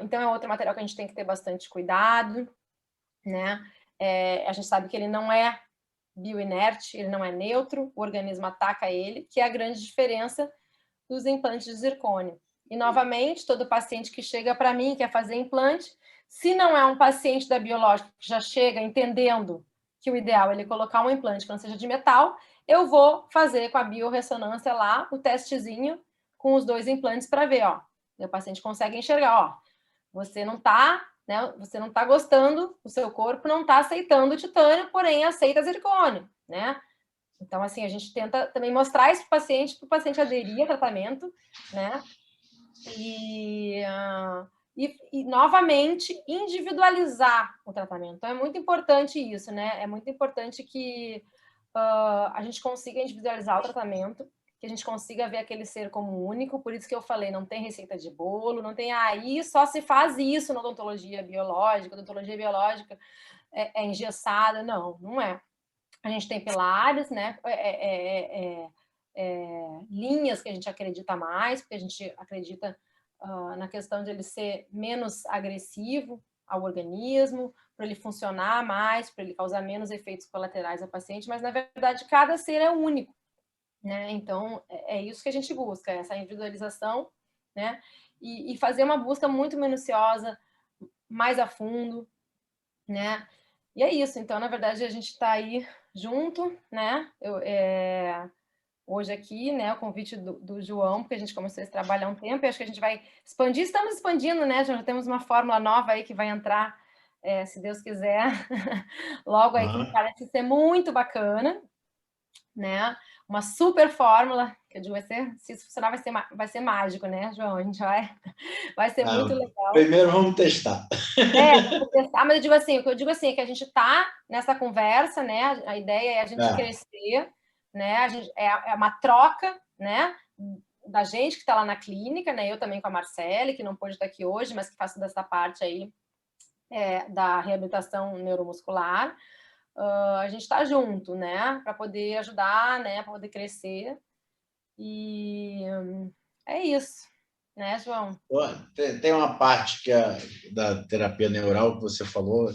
então é outro material que a gente tem que ter bastante cuidado, né? A gente sabe que ele não é bioinerte, ele não é neutro, o organismo ataca ele, que é a grande diferença dos implantes de zircônio. E, novamente, todo paciente que chega para mim quer fazer implante, se não é um paciente da biológica que já chega entendendo que o ideal é ele colocar um implante que não seja de metal, eu vou fazer com a biorressonância lá o testezinho com os 2 implantes para ver, ó, o paciente consegue enxergar, ó, você não está, né, você não está gostando, o seu corpo não está aceitando o titânio, porém aceita zircônio, né? Então, assim, a gente tenta também mostrar isso para o paciente aderir ao tratamento, né? E novamente, individualizar o tratamento. Então, é muito importante isso, né? É muito importante que a gente consiga individualizar o tratamento, que a gente consiga ver aquele ser como único. Por isso que eu falei, não tem receita de bolo, não tem aí, só se faz isso na odontologia biológica. A odontologia biológica é engessada. Não, não é. A gente tem pilares, né? Linhas que a gente acredita mais, porque a gente acredita na questão de ele ser menos agressivo ao organismo, para ele funcionar mais, para ele causar menos efeitos colaterais ao paciente, mas, na verdade, cada ser é único, né? Então, é isso que a gente busca, essa individualização, né? E fazer uma busca muito minuciosa, mais a fundo, né? E é isso, então, na verdade, a gente está aí junto, né? Hoje aqui, né? O convite do João, porque a gente começou esse trabalho há um tempo, e acho que a gente vai expandir, estamos expandindo, né? Já temos uma fórmula nova aí que vai entrar se Deus quiser, logo aí, que parece ser muito bacana, né? Uma super fórmula, que eu digo, se isso funcionar, vai ser mágico, né, João? A gente vai ser muito legal. Primeiro vamos testar. Vamos testar, mas eu digo assim, o que eu digo assim é que a gente está nessa conversa, né? A ideia é a gente crescer, né? É uma troca, né? Da gente que está lá na clínica, né? Eu também com a Marcele, que não pôde estar aqui hoje, mas que faço dessa parte aí da reabilitação neuromuscular. A gente está junto, né? Para poder ajudar, né? Para poder crescer. E é isso, né, João? Tem uma parte que da terapia neural que você falou,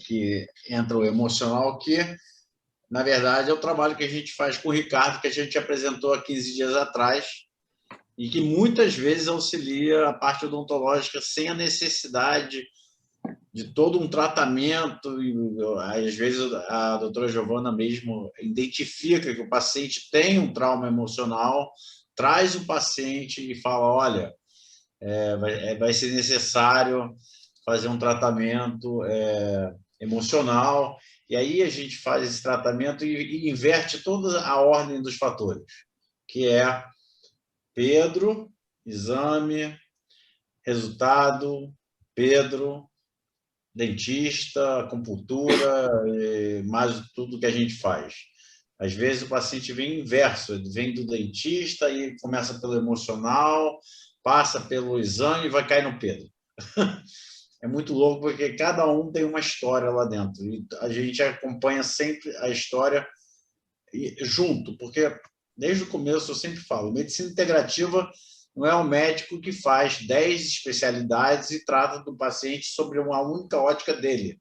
que entra o emocional, que, na verdade, é o trabalho que a gente faz com o Ricardo, que a gente apresentou há 15 dias atrás, e que muitas vezes auxilia a parte odontológica sem a necessidade de todo um tratamento. E, às vezes, a doutora Giovana mesmo identifica que o paciente tem um trauma emocional, traz o paciente e fala, olha, vai ser necessário fazer um tratamento emocional, e aí a gente faz esse tratamento e inverte toda a ordem dos fatores, que é Pedro, exame, resultado, Pedro, dentista, acupuntura, mais tudo que a gente faz. Às vezes o paciente vem inverso, ele vem do dentista e começa pelo emocional, passa pelo exame e vai cair no Pedro. É muito louco, porque cada um tem uma história lá dentro. E a gente acompanha sempre a história junto, porque desde o começo eu sempre falo, medicina integrativa não é um médico que faz 10 especialidades e trata do paciente sobre uma única ótica dele.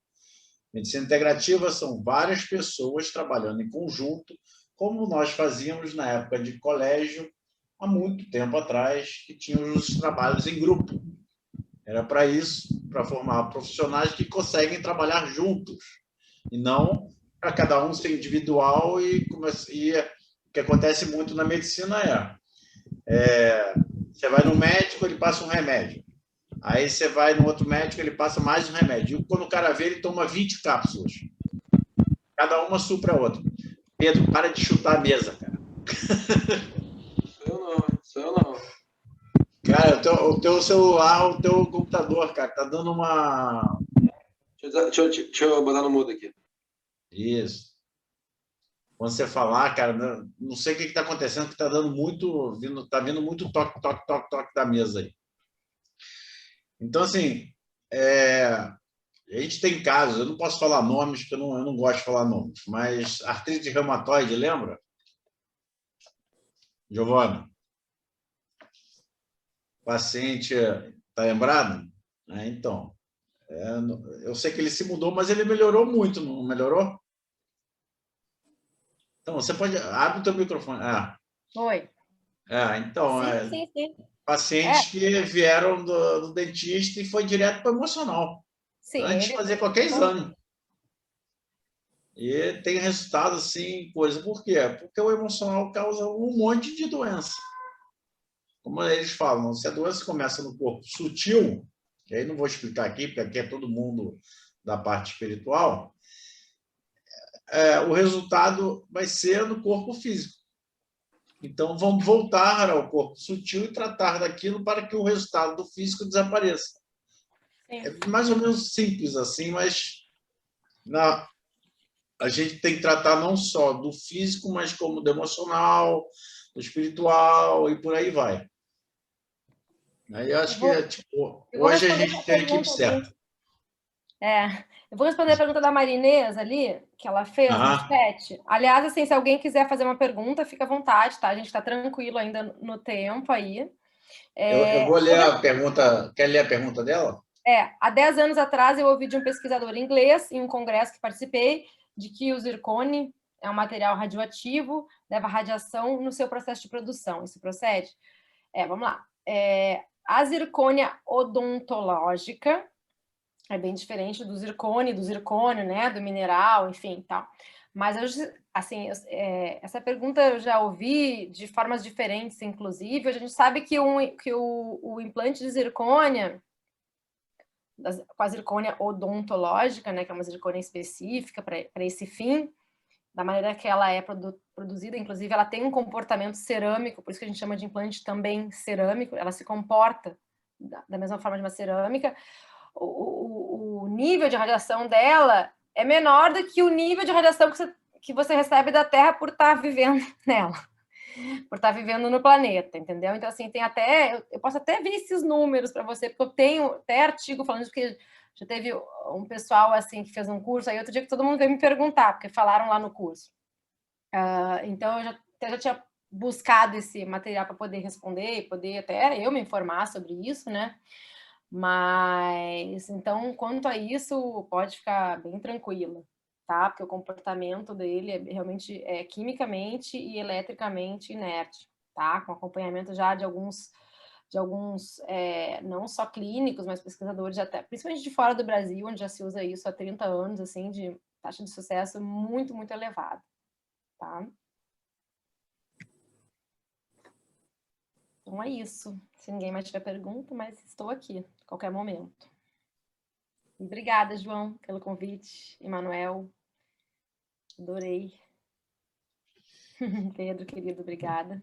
Medicina integrativa são várias pessoas trabalhando em conjunto, como nós fazíamos na época de colégio, há muito tempo atrás, que tínhamos os trabalhos em grupo. Era para isso, para formar profissionais que conseguem trabalhar juntos, e não para cada um ser individual. E o que acontece muito na medicina você vai no médico, ele passa um remédio. Aí você vai no outro médico, ele passa mais um remédio. E quando o cara vê, ele toma 20 cápsulas. Cada uma supra a outra. Pedro, para de chutar a mesa, cara. Sou eu não. Cara, o teu celular, o teu computador, cara, tá dando uma... Deixa eu botar no mudo aqui. Isso. Quando você falar, cara, não sei o que está acontecendo, que tá dando muito... Tá vindo muito toque, toque, toque, toque da mesa aí. Então, assim, a gente tem casos, eu não posso falar nomes, porque eu não gosto de falar nomes, mas artrite reumatoide, lembra? Giovana? O paciente está lembrado? Então, eu sei que ele se mudou, mas ele melhorou muito, não melhorou? Então, você pode... Abre o teu microfone. Oi. Então, sim. Pacientes que vieram do dentista e foi direto para o emocional. Sim, antes de fazer qualquer exame. E tem resultado, assim, coisa. Por quê? Porque o emocional causa um monte de doença. Como eles falam, se a doença começa no corpo sutil, que aí não vou explicar aqui, porque aqui é todo mundo da parte espiritual, o resultado vai ser no corpo físico. Então, vamos voltar ao corpo sutil e tratar daquilo para que o resultado do físico desapareça. Sim. É mais ou menos simples assim, mas a gente tem que tratar não só do físico, mas como do emocional, do espiritual e por aí vai. Aí eu acho que hoje a gente tem a equipe certa. Eu vou responder a pergunta da Marinês ali, que ela fez no chat. Aliás, assim, se alguém quiser fazer uma pergunta, fica à vontade, tá? A gente está tranquilo ainda no tempo aí. Eu vou ler a pergunta. Quer ler a pergunta dela? Há 10 anos atrás eu ouvi de um pesquisador inglês, em um congresso que participei, de que o zircone é um material radioativo, leva radiação no seu processo de produção. Isso procede? Vamos lá. A zircônia odontológica é bem diferente do zircônio, né? Do mineral, enfim, tal. Mas, assim, essa pergunta eu já ouvi de formas diferentes, inclusive. A gente sabe que o implante de zircônia com a zircônia odontológica, né, que é uma zircônia específica para esse fim, da maneira que ela é produzida, inclusive ela tem um comportamento cerâmico, por isso que a gente chama de implante também cerâmico, ela se comporta da mesma forma de uma cerâmica. O nível de radiação dela é menor do que o nível de radiação que você recebe da Terra por estar vivendo nela, por estar vivendo no planeta, entendeu? Então, assim, tem até... Eu posso até ver esses números para você, porque eu tenho até artigo falando isso, porque já teve um pessoal, assim, que fez um curso, aí outro dia que todo mundo veio me perguntar, porque falaram lá no curso. Então, eu já tinha buscado esse material para poder responder e poder até eu me informar sobre isso, né? Mas, então, quanto a isso, pode ficar bem tranquila, tá? Porque o comportamento dele realmente é quimicamente e eletricamente inerte, tá? Com acompanhamento já de alguns não só clínicos, mas pesquisadores, até, principalmente de fora do Brasil, onde já se usa isso há 30 anos, assim, de taxa de sucesso muito, muito elevada, tá? Então é isso. Se ninguém mais tiver pergunta, mas estou aqui, a qualquer momento. Obrigada, João, pelo convite. Emanuel, adorei. Pedro, querido, obrigada.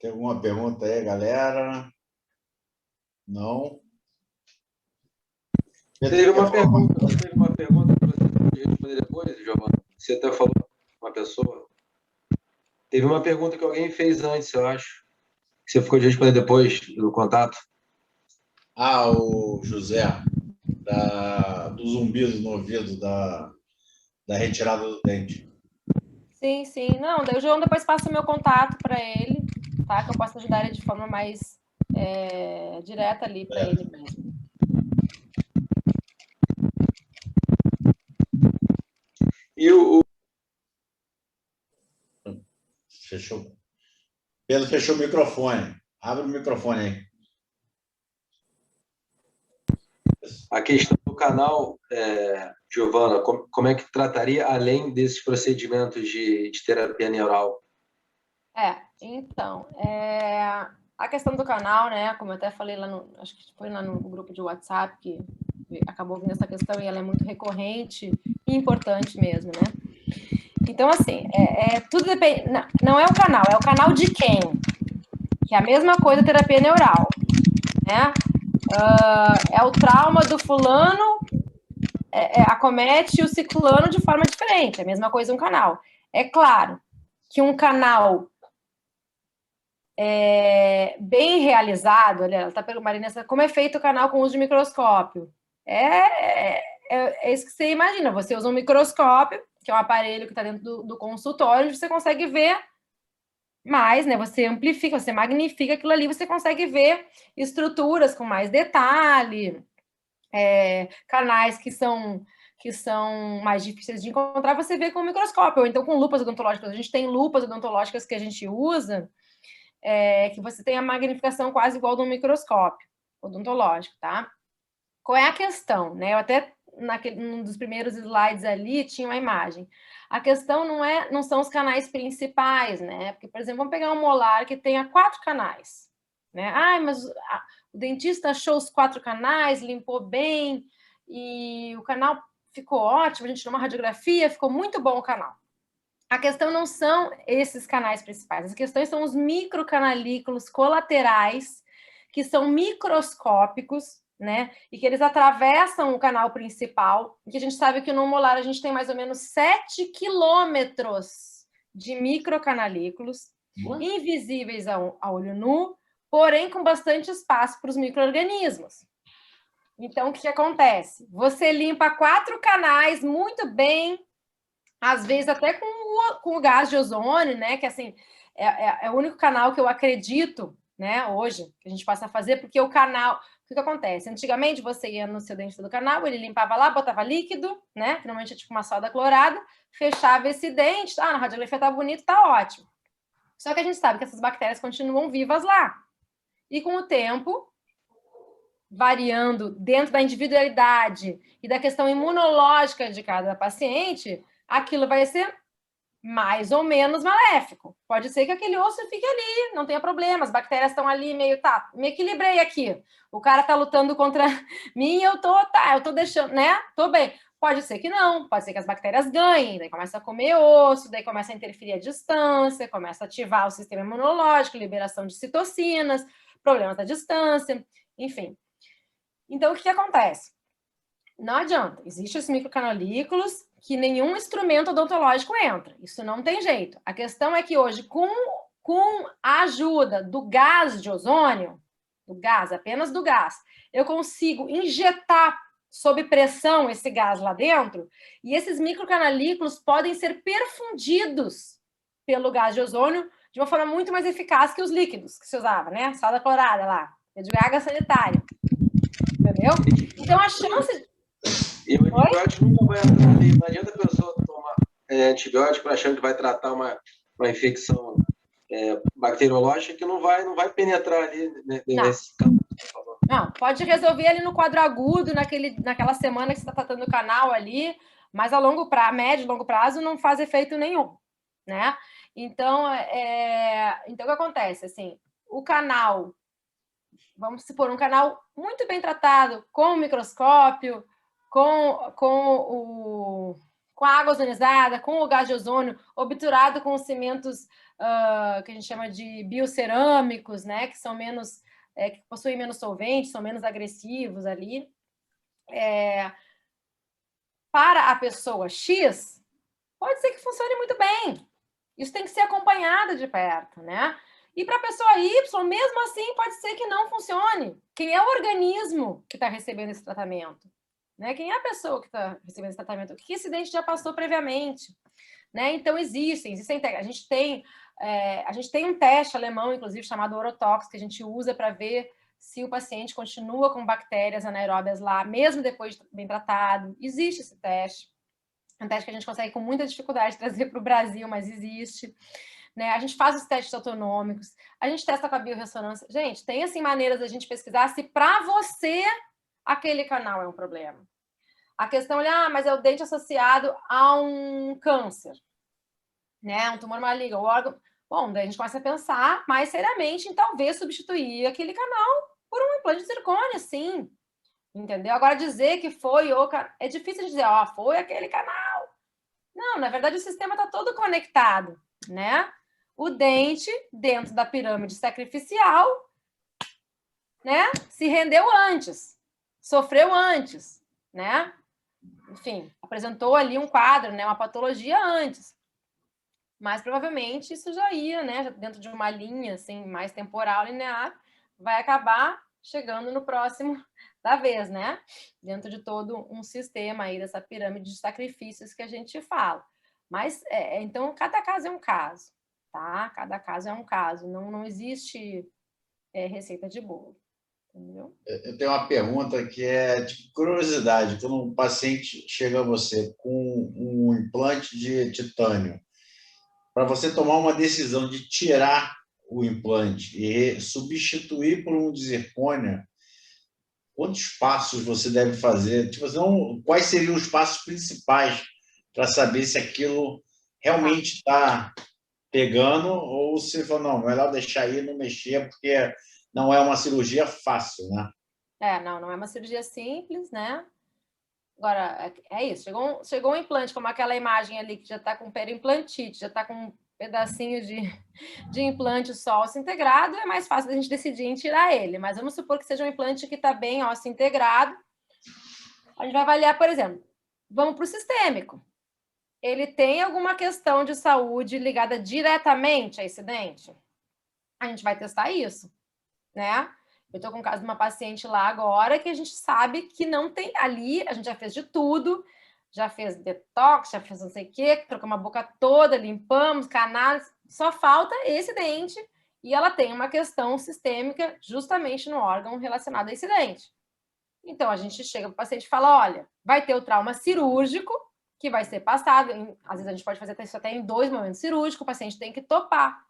Tem alguma pergunta aí, galera? Não? Teve uma pergunta para você responder depois, Giovana. Você até falou com uma pessoa. Teve uma pergunta que alguém fez antes, eu acho. Que você ficou de responder depois do contato. O José, do zumbido no ouvido, da retirada do dente. Sim, sim. Não, daí o João depois passa o meu contato para ele, tá? Que eu posso ajudar ele de forma mais direta ali para ele mesmo. E o... Fechou. Pedro fechou o microfone. Abre o microfone aí. A questão do canal, Giovana, como é que trataria além desses procedimentos de terapia neural? Então, a questão do canal, né, como eu até falei lá acho que foi lá no grupo de WhatsApp que acabou vindo essa questão e ela é muito recorrente e importante mesmo, né? Então, assim, tudo depende, não é o canal, é o canal de quem? Que é a mesma coisa terapia neural, né? É o trauma do fulano, acomete o ciclano de forma diferente, é a mesma coisa um canal. É claro que um canal bem realizado, olha, ela está perguntando, Marina, como é feito o canal com uso de microscópio? É isso que você imagina, você usa um microscópio, que é um aparelho que está dentro do consultório, onde você consegue ver mais, né? Você amplifica, você magnifica aquilo ali, você consegue ver estruturas com mais detalhe, canais que são mais difíceis de encontrar, você vê com o microscópio, ou então com lupas odontológicas. A gente tem lupas odontológicas que a gente usa, que você tem a magnificação quase igual de um microscópio odontológico, tá? Qual é a questão, né? Eu até, num dos primeiros slides ali, tinha uma imagem. A questão não são os canais principais, né? Porque, por exemplo, vamos pegar um molar que tenha 4 canais, né? Mas o dentista achou os 4 canais, limpou bem, e o canal ficou ótimo, a gente tirou uma radiografia, ficou muito bom o canal. A questão não são esses canais principais, as questões são os microcanalículos colaterais, que são microscópicos, né? E que eles atravessam o canal principal, e que a gente sabe que no molar a gente tem mais ou menos 7 quilômetros de microcanalículos, invisíveis a olho nu, porém com bastante espaço para os micro-organismos. Então, o que acontece? Você limpa 4 canais muito bem, às vezes até com o gás de ozônio, né? Que assim é o único canal que eu acredito, né? Hoje que a gente passa a fazer, porque o canal, o que acontece? Antigamente você ia no seu dentista do canal, ele limpava lá, botava líquido, né? Que normalmente é tipo uma soda clorada, fechava esse dente, na radiografia tá bonito, tá ótimo. Só que a gente sabe que essas bactérias continuam vivas lá. E com o tempo, variando dentro da individualidade e da questão imunológica de cada paciente, aquilo vai ser mais ou menos maléfico. Pode ser que aquele osso fique ali, não tenha problema, as bactérias estão ali meio, tá, me equilibrei aqui. O cara tá lutando contra mim e eu tô deixando, né? Tô bem. Pode ser que não, pode ser que as bactérias ganhem, daí começa a comer osso, daí começa a interferir a distância, começa a ativar o sistema imunológico, liberação de citocinas, problemas da distância, enfim. Então, o que acontece? Não adianta, existem os microcanalículos que nenhum instrumento odontológico entra, isso não tem jeito. A questão é que hoje, com a ajuda do gás de ozônio, do gás, apenas do gás, eu consigo injetar sob pressão esse gás lá dentro, e esses microcanalículos podem ser perfundidos pelo gás de ozônio de uma forma muito mais eficaz que os líquidos que se usava, né? Soda clorada lá, de água sanitária. Entendeu? Então, a chance... E o antibiótico nunca vai entrar ali. Não adianta a pessoa tomar antibiótico achando que vai tratar uma infecção bacteriológica que não vai penetrar ali nesse campo. Não, pode resolver ali no quadro agudo, naquela semana que você está tratando o canal ali, mas a médio e longo prazo não faz efeito nenhum, né? Então, então o que acontece? Assim, o canal, vamos supor, um canal muito bem tratado, com o microscópio, com a água ozonizada, com o gás de ozônio, obturado com os cimentos que a gente chama de biocerâmicos, né? Que são menos... que possuem menos solvente, são menos agressivos ali. Para a pessoa X, pode ser que funcione muito bem. Isso tem que ser acompanhado de perto, né? E para a pessoa Y, mesmo assim, pode ser que não funcione. Quem é o organismo que está recebendo esse tratamento? Né? Quem é a pessoa que está recebendo esse tratamento? Que esse dente já passou previamente? Né? Então, existem a gente tem um teste alemão, inclusive, chamado Orotox, que a gente usa para ver se o paciente continua com bactérias anaeróbias lá, mesmo depois de bem tratado. Existe esse teste. É um teste que a gente consegue com muita dificuldade trazer para o Brasil, mas existe. Né? A gente faz os testes autonômicos, a gente testa com a biorressonância. Gente, tem assim maneiras da gente pesquisar se para você aquele canal é um problema. A questão é, mas é o dente associado a um câncer, né? Um tumor maligno, o órgão... Bom, daí a gente começa a pensar mais seriamente em talvez substituir aquele canal por um implante de zircônia, sim. Entendeu? Agora, dizer que foi o... É difícil de dizer, foi aquele canal. Não, na verdade, o sistema está todo conectado, né? O dente, dentro da pirâmide sacrificial, né? Se rendeu antes, sofreu antes, né? Enfim, apresentou ali um quadro, né? Uma patologia antes. Mas provavelmente isso já ia, né? Dentro de uma linha assim, mais temporal, linear, vai acabar chegando no próximo da vez, né? Dentro de todo um sistema aí dessa pirâmide de sacrifícios que a gente fala. Mas, então, cada caso é um caso, tá? Cada caso é um caso. Não existe receita de bolo. Entendeu? Eu tenho uma pergunta que é de curiosidade. Quando um paciente chega a você com um implante de titânio, para você tomar uma decisão de tirar o implante e substituir por um de zircônia, quantos passos você deve fazer? Tipo, quais seriam os passos principais para saber se aquilo realmente está pegando ou se for, não, melhor deixar aí, não mexer, porque não é uma cirurgia fácil, né? Não é uma cirurgia simples, né? Agora, é isso. Chegou um implante, como aquela imagem ali que já está com periimplantite, já está com um pedacinho de implante só ósseo integrado, é mais fácil da gente decidir em tirar ele. Mas vamos supor que seja um implante que está bem ósseo integrado. A gente vai avaliar, por exemplo, vamos para o sistêmico. Ele tem alguma questão de saúde ligada diretamente a esse dente? A gente vai testar isso, né? Eu estou com o caso de uma paciente lá agora que a gente sabe que não tem ali, a gente já fez de tudo, já fez detox, já fez não sei o quê, trocamos a boca toda, limpamos, canais, só falta esse dente e ela tem uma questão sistêmica justamente no órgão relacionado a esse dente. Então, a gente chega para o paciente e fala, olha, vai ter o trauma cirúrgico, que vai ser passado, às vezes a gente pode fazer isso até em 2 momentos cirúrgicos, o paciente tem que topar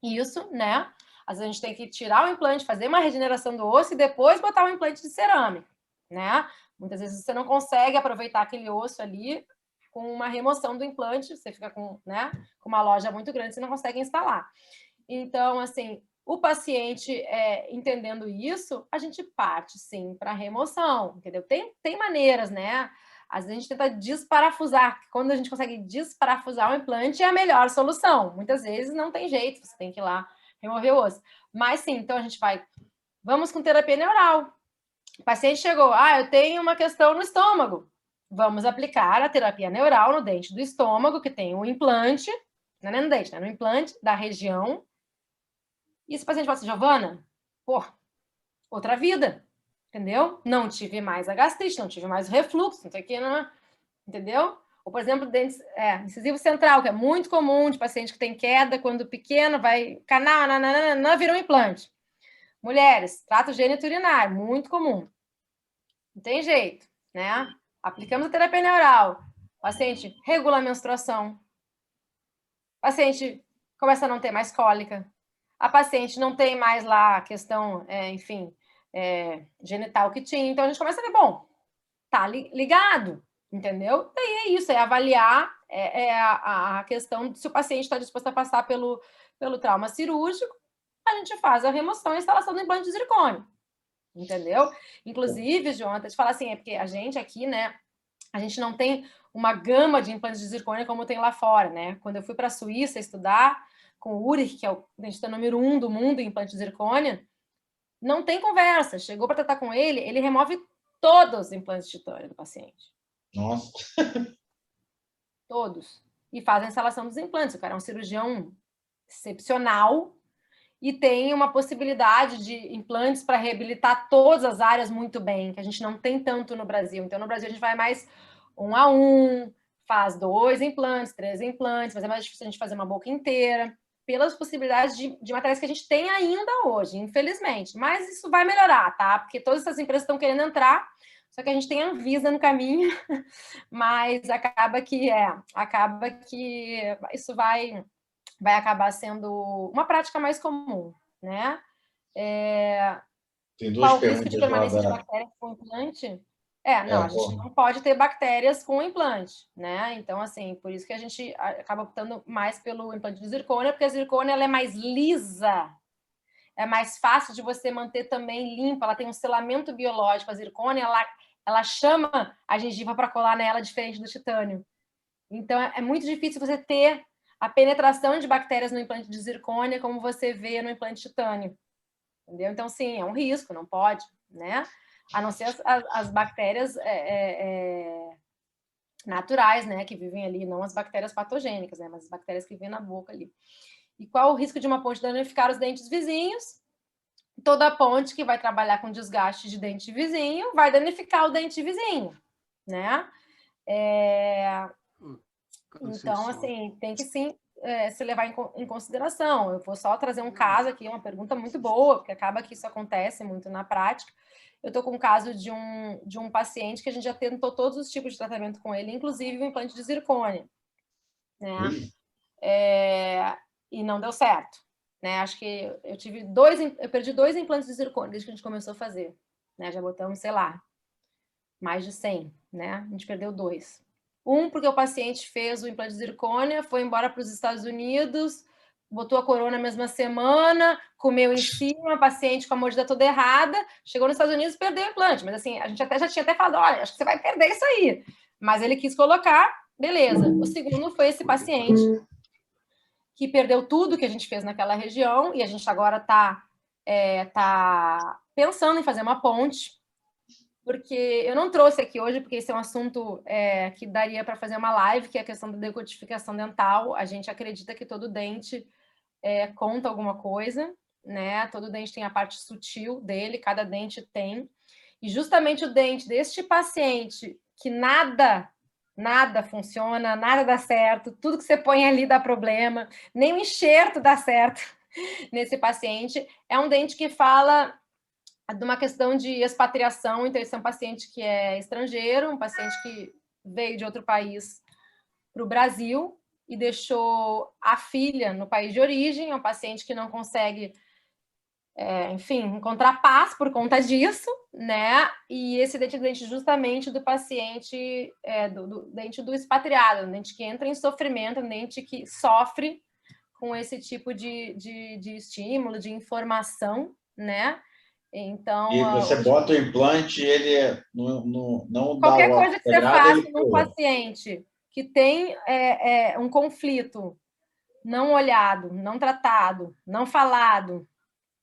isso, né? Às vezes a gente tem que tirar o implante, fazer uma regeneração do osso e depois botar um implante de cerâmica, né? Muitas vezes você não consegue aproveitar aquele osso ali com uma remoção do implante, você fica com, né, com uma loja muito grande, você não consegue instalar. Então, assim, o paciente entendendo isso, a gente parte, sim, para a remoção, entendeu? Tem maneiras, né? Às vezes a gente tenta desparafusar. Quando a gente consegue desparafusar o implante, é a melhor solução. Muitas vezes não tem jeito, você tem que ir lá remover o osso. Mas, sim, então a gente vai... Vamos com terapia neural. O paciente chegou, eu tenho uma questão no estômago. Vamos aplicar a terapia neural no dente do estômago, que tem um implante, não é no dente, né? No implante da região. E esse paciente fala assim, Giovana, outra vida, entendeu? Não tive mais a gastrite, não tive mais o refluxo, não sei o que, não, entendeu? Ou, por exemplo, dente incisivo central, que é muito comum de paciente que tem queda, quando pequeno, vai canal, vira um implante. Mulheres, trato geniturinário, muito comum. Não tem jeito, né? Aplicamos a terapia neural. O paciente regula a menstruação. O paciente começa a não ter mais cólica. A paciente não tem mais lá a questão, genital que tinha. Então, a gente começa a ver, bom, tá ligado, entendeu? Daí é isso, é avaliar a questão de se o paciente está disposto a passar pelo trauma cirúrgico, a gente faz a remoção e a instalação do implante de zircônio, entendeu? Inclusive, João, até te falar assim, é porque a gente aqui, né, a gente não tem uma gama de implantes de zircônio como tem lá fora, né? Quando eu fui para a Suíça estudar com o Ulrich, que é o dentista número 1 do mundo em implante de zircônia, não tem conversa. Chegou para tratar com ele, ele remove todos os implantes de titânio do paciente. Nossa! Todos. E faz a instalação dos implantes. O cara é um cirurgião excepcional e tem uma possibilidade de implantes para reabilitar todas as áreas muito bem, que a gente não tem tanto no Brasil. Então, no Brasil, a gente vai mais 1 a 1, faz 2 implantes, 3 implantes, mas é mais difícil a gente fazer uma boca inteira, pelas possibilidades de materiais que a gente tem ainda hoje, infelizmente. Mas isso vai melhorar, tá? Porque todas essas empresas estão querendo entrar, só que a gente tem a Anvisa no caminho, mas acaba que isso vai acabar sendo uma prática mais comum, né? Tem duas qual o risco de perguntas permanência de lá da... bactérias com implante? A gente não pode ter bactérias com implante, né? Então, assim, por isso que a gente acaba optando mais pelo implante de zircônia, porque a zircônia ela é mais lisa, é mais fácil de você manter também limpa, ela tem um selamento biológico. A zircônia, ela chama a gengiva para colar nela, diferente do titânio. Então, é muito difícil você ter a penetração de bactérias no implante de zircônia como você vê no implante de titânio. Entendeu? Então, sim, é um risco, não pode, né? A não ser as bactérias naturais, né? Que vivem ali, não as bactérias patogênicas, né? Mas as bactérias que vivem na boca ali. E qual o risco de uma ponte danificar os dentes vizinhos? Toda ponte que vai trabalhar com desgaste de dente vizinho vai danificar o dente vizinho, né? Então, assim, tem que sim se levar em consideração. Eu vou só trazer um caso aqui, uma pergunta muito boa, porque acaba que isso acontece muito na prática. Eu estou com um caso de um paciente que a gente já tentou todos os tipos de tratamento com ele, inclusive o implante de zircônia, né? E não deu certo, né? Acho que eu perdi 2 implantes de zircônia desde que a gente começou a fazer, né? Já botamos, sei lá, mais de 100, né? A gente perdeu 2. Um, porque o paciente fez o implante de zircônia, foi embora para os Estados Unidos, botou a coroa na mesma semana, comeu em cima, paciente com a mordida toda errada, chegou nos Estados Unidos e perdeu o implante. Mas assim, a gente já tinha falado, olha, acho que você vai perder isso aí. Mas ele quis colocar, beleza. O segundo foi esse paciente que perdeu tudo que a gente fez naquela região e a gente agora está pensando em fazer uma ponte, porque eu não trouxe aqui hoje, porque esse é um assunto que daria para fazer uma live, que é a questão da decodificação dental. A gente acredita que todo dente conta alguma coisa, né? Todo dente tem a parte sutil dele, cada dente tem. E justamente o dente deste paciente, que nada funciona, nada dá certo, tudo que você põe ali dá problema, nem o enxerto dá certo nesse paciente, é um dente que fala de uma questão de expatriação. Então, esse é um paciente que é estrangeiro, um paciente que veio de outro país para o Brasil e deixou a filha no país de origem, é um paciente que não consegue enfim, encontrar paz por conta disso, né? E esse dente justamente do paciente, do dente do expatriado, dente que entra em sofrimento, dente que sofre com esse tipo de estímulo, de informação, né? Então, E você bota o implante, ele não dá qualquer o coisa que você integrado, faça num paciente que tem um conflito não olhado, não tratado, não falado,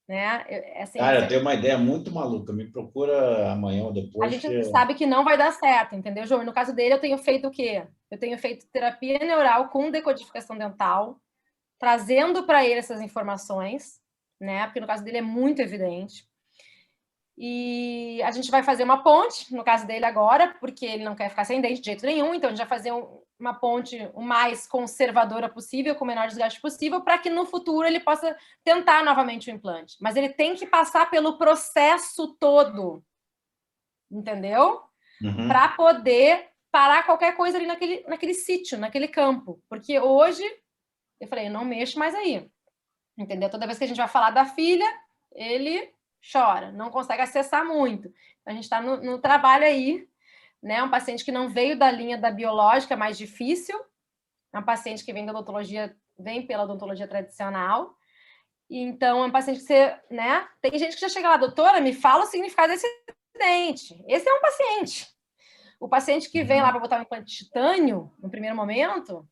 né? Assim, Cara, eu tenho uma ideia muito maluca. Me procura amanhã ou depois. A gente sabe que não vai dar certo, entendeu, João? No caso dele, eu tenho feito o quê? Eu tenho feito terapia neural com decodificação dental, trazendo para ele essas informações, né? Porque no caso dele é muito evidente. E a gente vai fazer uma ponte, no caso dele agora, porque ele não quer ficar sem dente de jeito nenhum, então a gente vai fazer uma ponte o mais conservadora possível, com o menor desgaste possível, para que no futuro ele possa tentar novamente o implante. Mas ele tem que passar pelo processo todo, entendeu? Uhum. Para poder parar qualquer coisa ali naquele sítio, naquele campo. Porque hoje, eu falei, não mexo mais aí, entendeu? Toda vez que a gente vai falar da filha, ele chora, não consegue acessar muito. A gente está no trabalho aí, né? Um paciente que não veio da linha da biológica, mais difícil. É um paciente que vem da odontologia, vem pela odontologia tradicional. Então, é um paciente que você, né? Tem gente que já chega lá, doutora, me fala o significado desse dente. Esse é um paciente. O paciente que vem lá para botar um implante de titânio, no primeiro momento,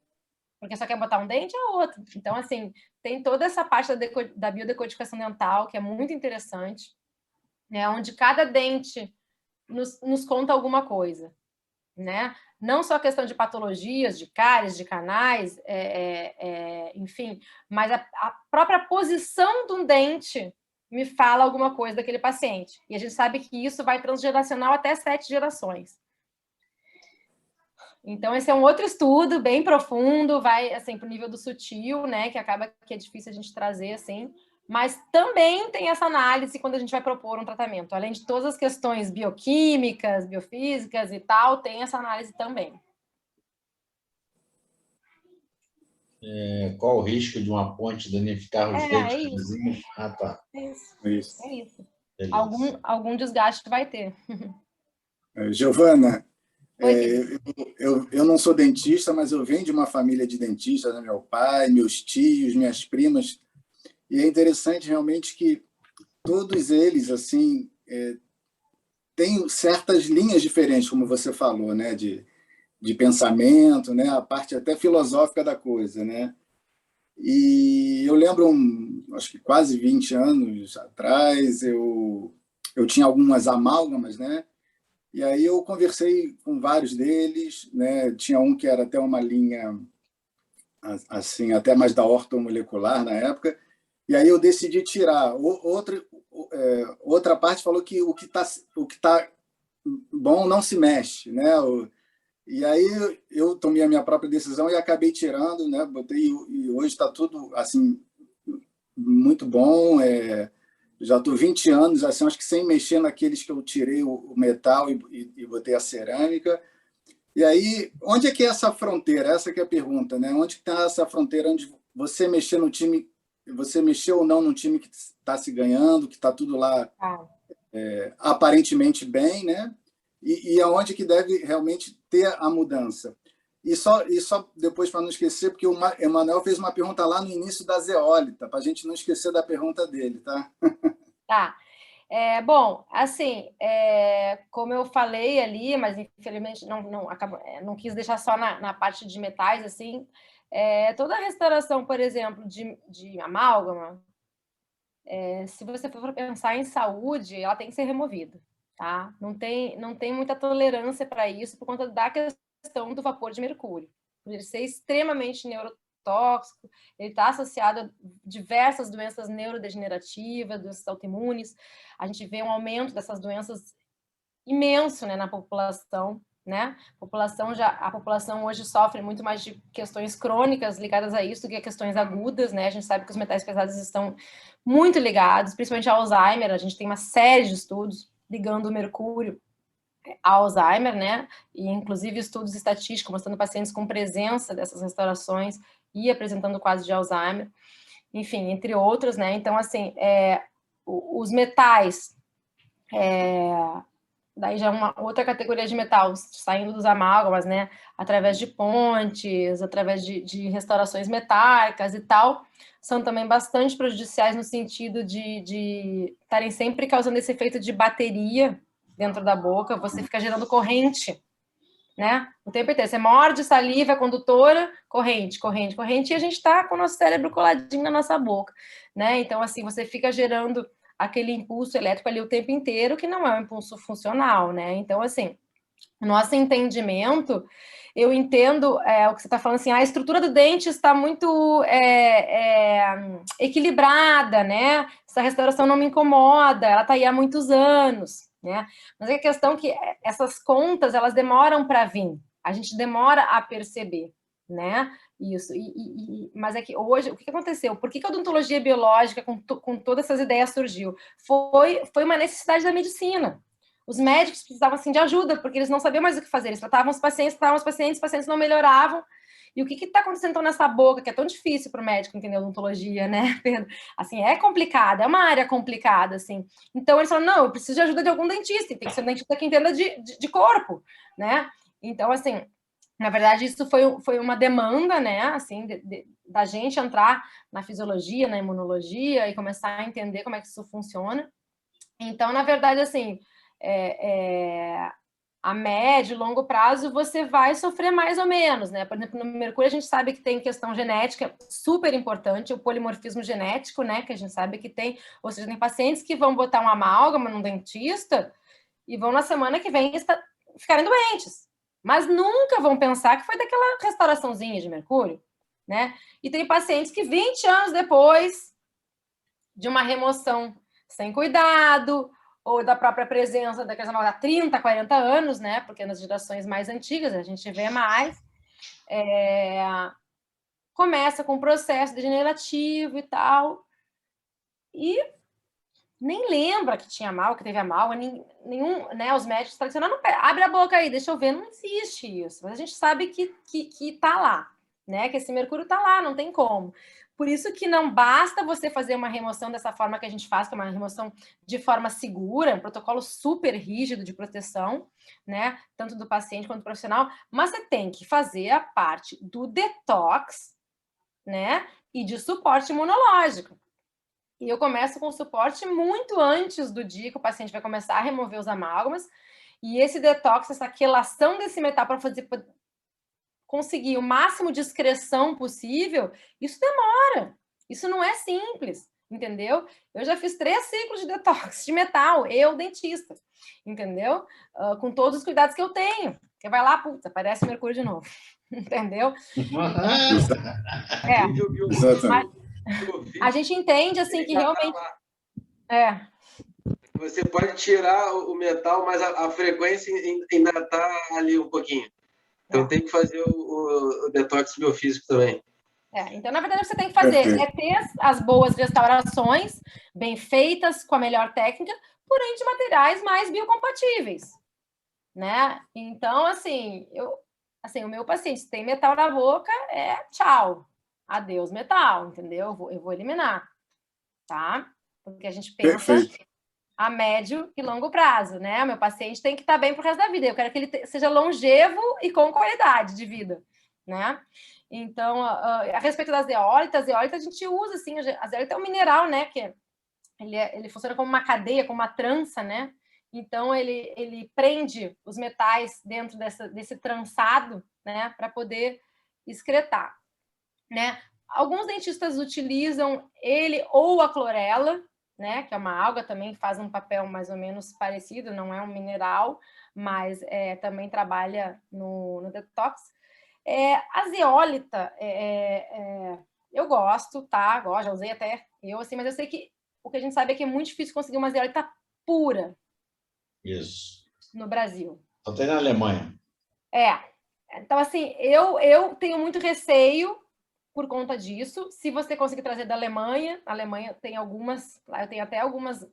porque só quer botar um dente, é outro. Então, assim, tem toda essa parte da biodecodificação dental, que é muito interessante, né? Onde cada dente nos conta alguma coisa, né? Não só a questão de patologias, de cáries, de canais, enfim, mas a própria posição de um dente me fala alguma coisa daquele paciente. E a gente sabe que isso vai transgeracional até 7 gerações. Então, esse é um outro estudo bem profundo, vai assim para o nível do sutil, né? Que acaba que é difícil a gente trazer assim, mas também tem essa análise quando a gente vai propor um tratamento. Além de todas as questões bioquímicas, biofísicas e tal, tem essa análise também. Qual o risco de uma ponte danificar os dentes vizinhos? Ah, tá. É isso. Algum desgaste vai ter. Giovana, eu não sou dentista, mas eu venho de uma família de dentistas, né? Meu pai, meus tios, minhas primas, e é interessante realmente que todos eles assim têm certas linhas diferentes, como você falou, né? De pensamento, né? A parte até filosófica da coisa, né? E eu lembro, acho que quase 20 anos atrás, eu tinha algumas amálgamas, né? E aí eu conversei com vários deles, né? Tinha um que era até uma linha assim, até mais da ortomolecular na época. E aí eu decidi tirar. Outra parte falou que o que tá bom não se mexe, né? E aí eu tomei a minha própria decisão e acabei tirando, né? Botei e hoje está tudo assim muito bom. Já estou 20 anos, assim, acho que sem mexer naqueles que eu tirei o metal e botei a cerâmica. E aí, onde é que é essa fronteira? Essa que é a pergunta, né? Onde está essa fronteira onde você mexer no time, você mexeu ou não num time que está se ganhando, que está tudo lá aparentemente bem, né? E aonde que deve realmente ter a mudança? E só depois, para não esquecer, porque o Emanuel fez uma pergunta lá no início da zeólita, para a gente não esquecer da pergunta dele, tá? Tá. Bom, assim, como eu falei ali, mas infelizmente não quis deixar só na parte de metais, assim, toda a restauração, por exemplo, de amálgama, se você for pensar em saúde, ela tem que ser removida, tá? Não tem muita tolerância para isso por conta da questão do vapor de mercúrio, por ele ser extremamente neurotóxico, ele está associado a diversas doenças neurodegenerativas, doenças autoimunes. A gente vê um aumento dessas doenças imenso, né, na população, né? A população hoje sofre muito mais de questões crônicas ligadas a isso do que questões agudas, né? A gente sabe que os metais pesados estão muito ligados, principalmente ao Alzheimer. A gente tem uma série de estudos ligando o mercúrio ao Alzheimer, né? E inclusive estudos estatísticos mostrando pacientes com presença dessas restaurações e apresentando quadros de Alzheimer, enfim, entre outros, né? Então, assim, os metais, daí já é uma outra categoria de metal, saindo dos amálgamas, né? Através de pontes, através de restaurações metálicas e tal, são também bastante prejudiciais no sentido de estarem sempre causando esse efeito de bateria dentro da boca, você fica gerando corrente, né? O tempo inteiro. Você morde, saliva, condutora, corrente, corrente, corrente, e a gente está com o nosso cérebro coladinho na nossa boca, né? Então, assim, você fica gerando aquele impulso elétrico ali o tempo inteiro, que não é um impulso funcional, né? Então, assim, nosso entendimento, eu entendo o que você está falando, assim, a estrutura do dente está muito equilibrada, né? Essa restauração não me incomoda, ela está aí há muitos anos, né? Mas é a questão que essas contas, elas demoram para vir, a gente demora a perceber, né? Isso, mas é que hoje, o que aconteceu? Por que a odontologia biológica, com todas essas ideias, surgiu? Foi uma necessidade da medicina. Os médicos precisavam, assim, de ajuda, porque eles não sabiam mais o que fazer. Eles tratavam os pacientes não melhoravam. E o que está acontecendo então nessa boca, que é tão difícil para o médico entender odontologia, né, Pedro? Assim, é complicado, é uma área complicada, assim. Então, eles falaram, não, eu preciso de ajuda de algum dentista, tem que ser um dentista que entenda de corpo, né? Então, assim, na verdade, isso foi uma demanda, né, assim, da gente entrar na fisiologia, na imunologia e começar a entender como é que isso funciona. Então, na verdade, assim, a médio e longo prazo você vai sofrer mais ou menos, né? Por exemplo, no mercúrio a gente sabe que tem questão genética super importante, o polimorfismo genético, né? Que a gente sabe que tem, ou seja, tem pacientes que vão botar um amálgama num dentista e vão na semana que vem ficarem doentes, mas nunca vão pensar que foi daquela restauraçãozinha de mercúrio, né? E tem pacientes que 20 anos depois de uma remoção sem cuidado, ou da própria presença daqueles há 30, 40 anos, né? Porque nas gerações mais antigas a gente vê mais, começa com um processo degenerativo e tal, e nem lembra que tinha mal, que teve a mal, nenhum, né? Os médicos tradicionais, não, abre a boca aí, deixa eu ver, não existe isso, mas a gente sabe que tá lá, né? Que esse mercúrio tá lá, não tem como. Por isso que não basta você fazer uma remoção dessa forma que a gente faz, que é uma remoção de forma segura, um protocolo super rígido de proteção, né? Tanto do paciente quanto do profissional, mas você tem que fazer a parte do detox, né? E de suporte imunológico. E eu começo com o suporte muito antes do dia que o paciente vai começar a remover os amálgamas. E esse detox, essa quelação desse metal para conseguir o máximo de excreção possível, isso demora. Isso não é simples, entendeu? Eu já fiz 3 ciclos de detox de metal, eu, dentista, entendeu? Com todos os cuidados que eu tenho. Você vai lá, putz, aparece o mercúrio de novo, entendeu? A gente entende, assim, que realmente... Você pode tirar o metal, mas a frequência ainda está ali um pouquinho. Então tem que fazer o detox biofísico também. Então, na verdade, você tem que fazer ter as boas restaurações, bem feitas, com a melhor técnica, porém de materiais mais biocompatíveis, né? Então, assim, o meu paciente, se tem metal na boca, tchau, adeus metal, entendeu? Eu vou eliminar, tá? Porque a gente pensa a médio e longo prazo, né? O meu paciente tem que estar bem pro resto da vida. Eu quero que ele seja longevo e com qualidade de vida, né? Então, a respeito das zeólitas, a gente usa, assim, a zeólita é um mineral, né? Que ele funciona como uma cadeia, como uma trança, né? Então, ele prende os metais dentro desse trançado, né? Para poder excretar, né? Alguns dentistas utilizam ele ou a clorela, né, que é uma alga, também faz um papel mais ou menos parecido, não é um mineral, mas também trabalha no detox. A zeólita, eu gosto, tá? Já usei até eu, assim, mas eu sei que o que a gente sabe é que é muito difícil conseguir uma zeólita pura. Isso. No Brasil. Só tem na Alemanha. Então, assim, eu tenho muito receio por conta disso. Se você conseguir trazer da Alemanha, a Alemanha tem algumas, eu tenho até algumas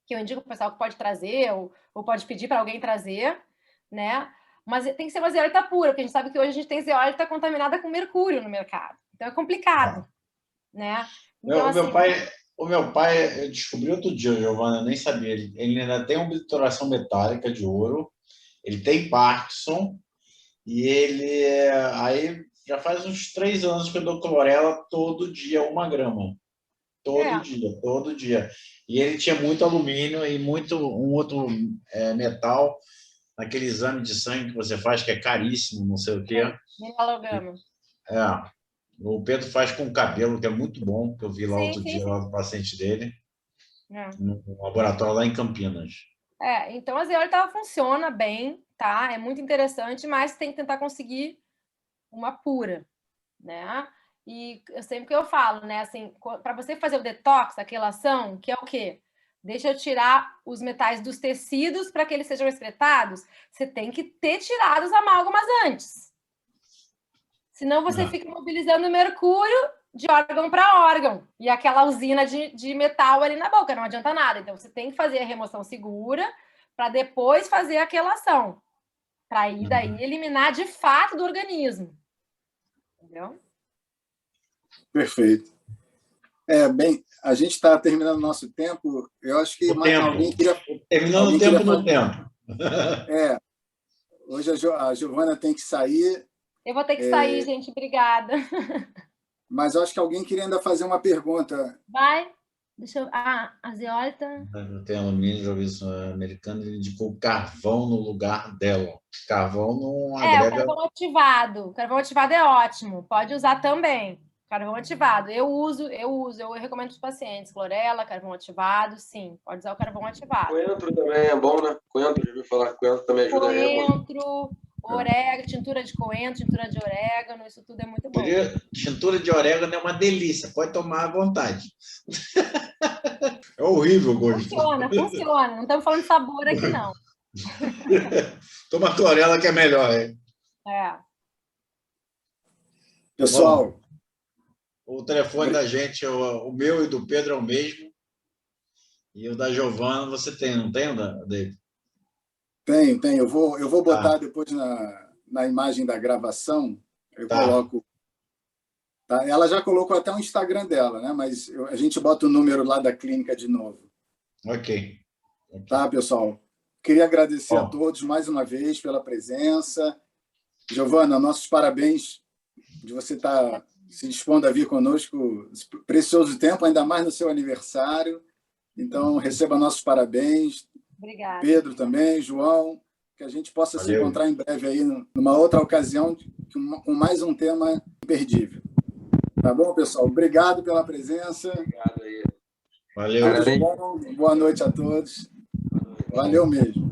que eu indico para o pessoal que pode trazer, ou pode pedir para alguém trazer, né? Mas tem que ser uma zeólita pura, porque a gente sabe que hoje a gente tem zeólita contaminada com mercúrio no mercado. Então é complicado, né? Então, meu pai O meu pai, eu descobri outro dia, Giovana, eu nem sabia. Ele ainda tem uma obturação metálica de ouro, ele tem Parkinson, e ele. Aí já faz uns 3 anos que eu dou clorela todo dia, 1 grama. Todo dia, todo dia. E ele tinha muito alumínio e muito um outro metal, naquele exame de sangue que você faz, que é caríssimo, não sei o quê. Melalograma. O Pedro faz com cabelo, que é muito bom, que eu vi lá Sim, outro sim, dia, sim. lá do paciente dele, É. no laboratório lá em Campinas. Então a zeólita ela funciona bem, tá? É muito interessante, mas tem que tentar conseguir uma pura, né? E eu sempre que eu falo, né? Assim, para você fazer o detox, a quelação, que é o quê? Deixa eu tirar os metais dos tecidos para que eles sejam excretados. Você tem que ter tirado os amálgamas antes. Senão você fica mobilizando mercúrio de órgão para órgão. E aquela usina de metal ali na boca, não adianta nada. Então, você tem que fazer a remoção segura para depois fazer a quelação. Para ir daí eliminar de fato do organismo. Entendeu? Perfeito. Bem, a gente está terminando o nosso tempo. Eu acho que alguém queria... Terminando o tempo no tempo. Hoje a Giovana tem que sair. Eu vou ter que sair, gente. Obrigada. Mas eu acho que alguém queria ainda fazer uma pergunta. Vai. Deixa eu... a zeólita... Tem alumínio, já ouvi isso, americano, ele indicou carvão no lugar dela. Carvão não agrega... o carvão ativado. O carvão ativado é ótimo. Pode usar também. Carvão ativado. Eu recomendo para os pacientes. Clorela, carvão ativado, sim. Pode usar o carvão ativado. Coentro também é bom, né? Coentro, já ouviu falar que coentro também ajuda a Coentro, orégano, tintura de coentro, tintura de orégano, isso tudo é muito bom. Tintura de orégano é uma delícia, pode tomar à vontade. É horrível o gosto. Funciona. Não estamos falando de sabor aqui, não. Toma clorela que é melhor, hein? Pessoal... Bom, o telefone da gente, o meu e do Pedro é o mesmo. E o da Giovana você tem, não tem, David? Tenho. Eu vou botar depois na imagem da gravação. Eu coloco. Tá? Ela já colocou até o Instagram dela, né? Mas a gente bota o número lá da clínica de novo. Ok. Tá, pessoal? Queria agradecer a todos mais uma vez pela presença. Giovana, nossos parabéns de você estar se dispondo a vir conosco. Precioso tempo, ainda mais no seu aniversário. Então, receba nossos parabéns. Obrigada. Pedro também, João, que a gente possa se encontrar em breve aí numa outra ocasião com mais um tema imperdível. Tá bom, pessoal? Obrigado pela presença. Obrigado aí. Valeu. Boa noite a todos. Valeu mesmo.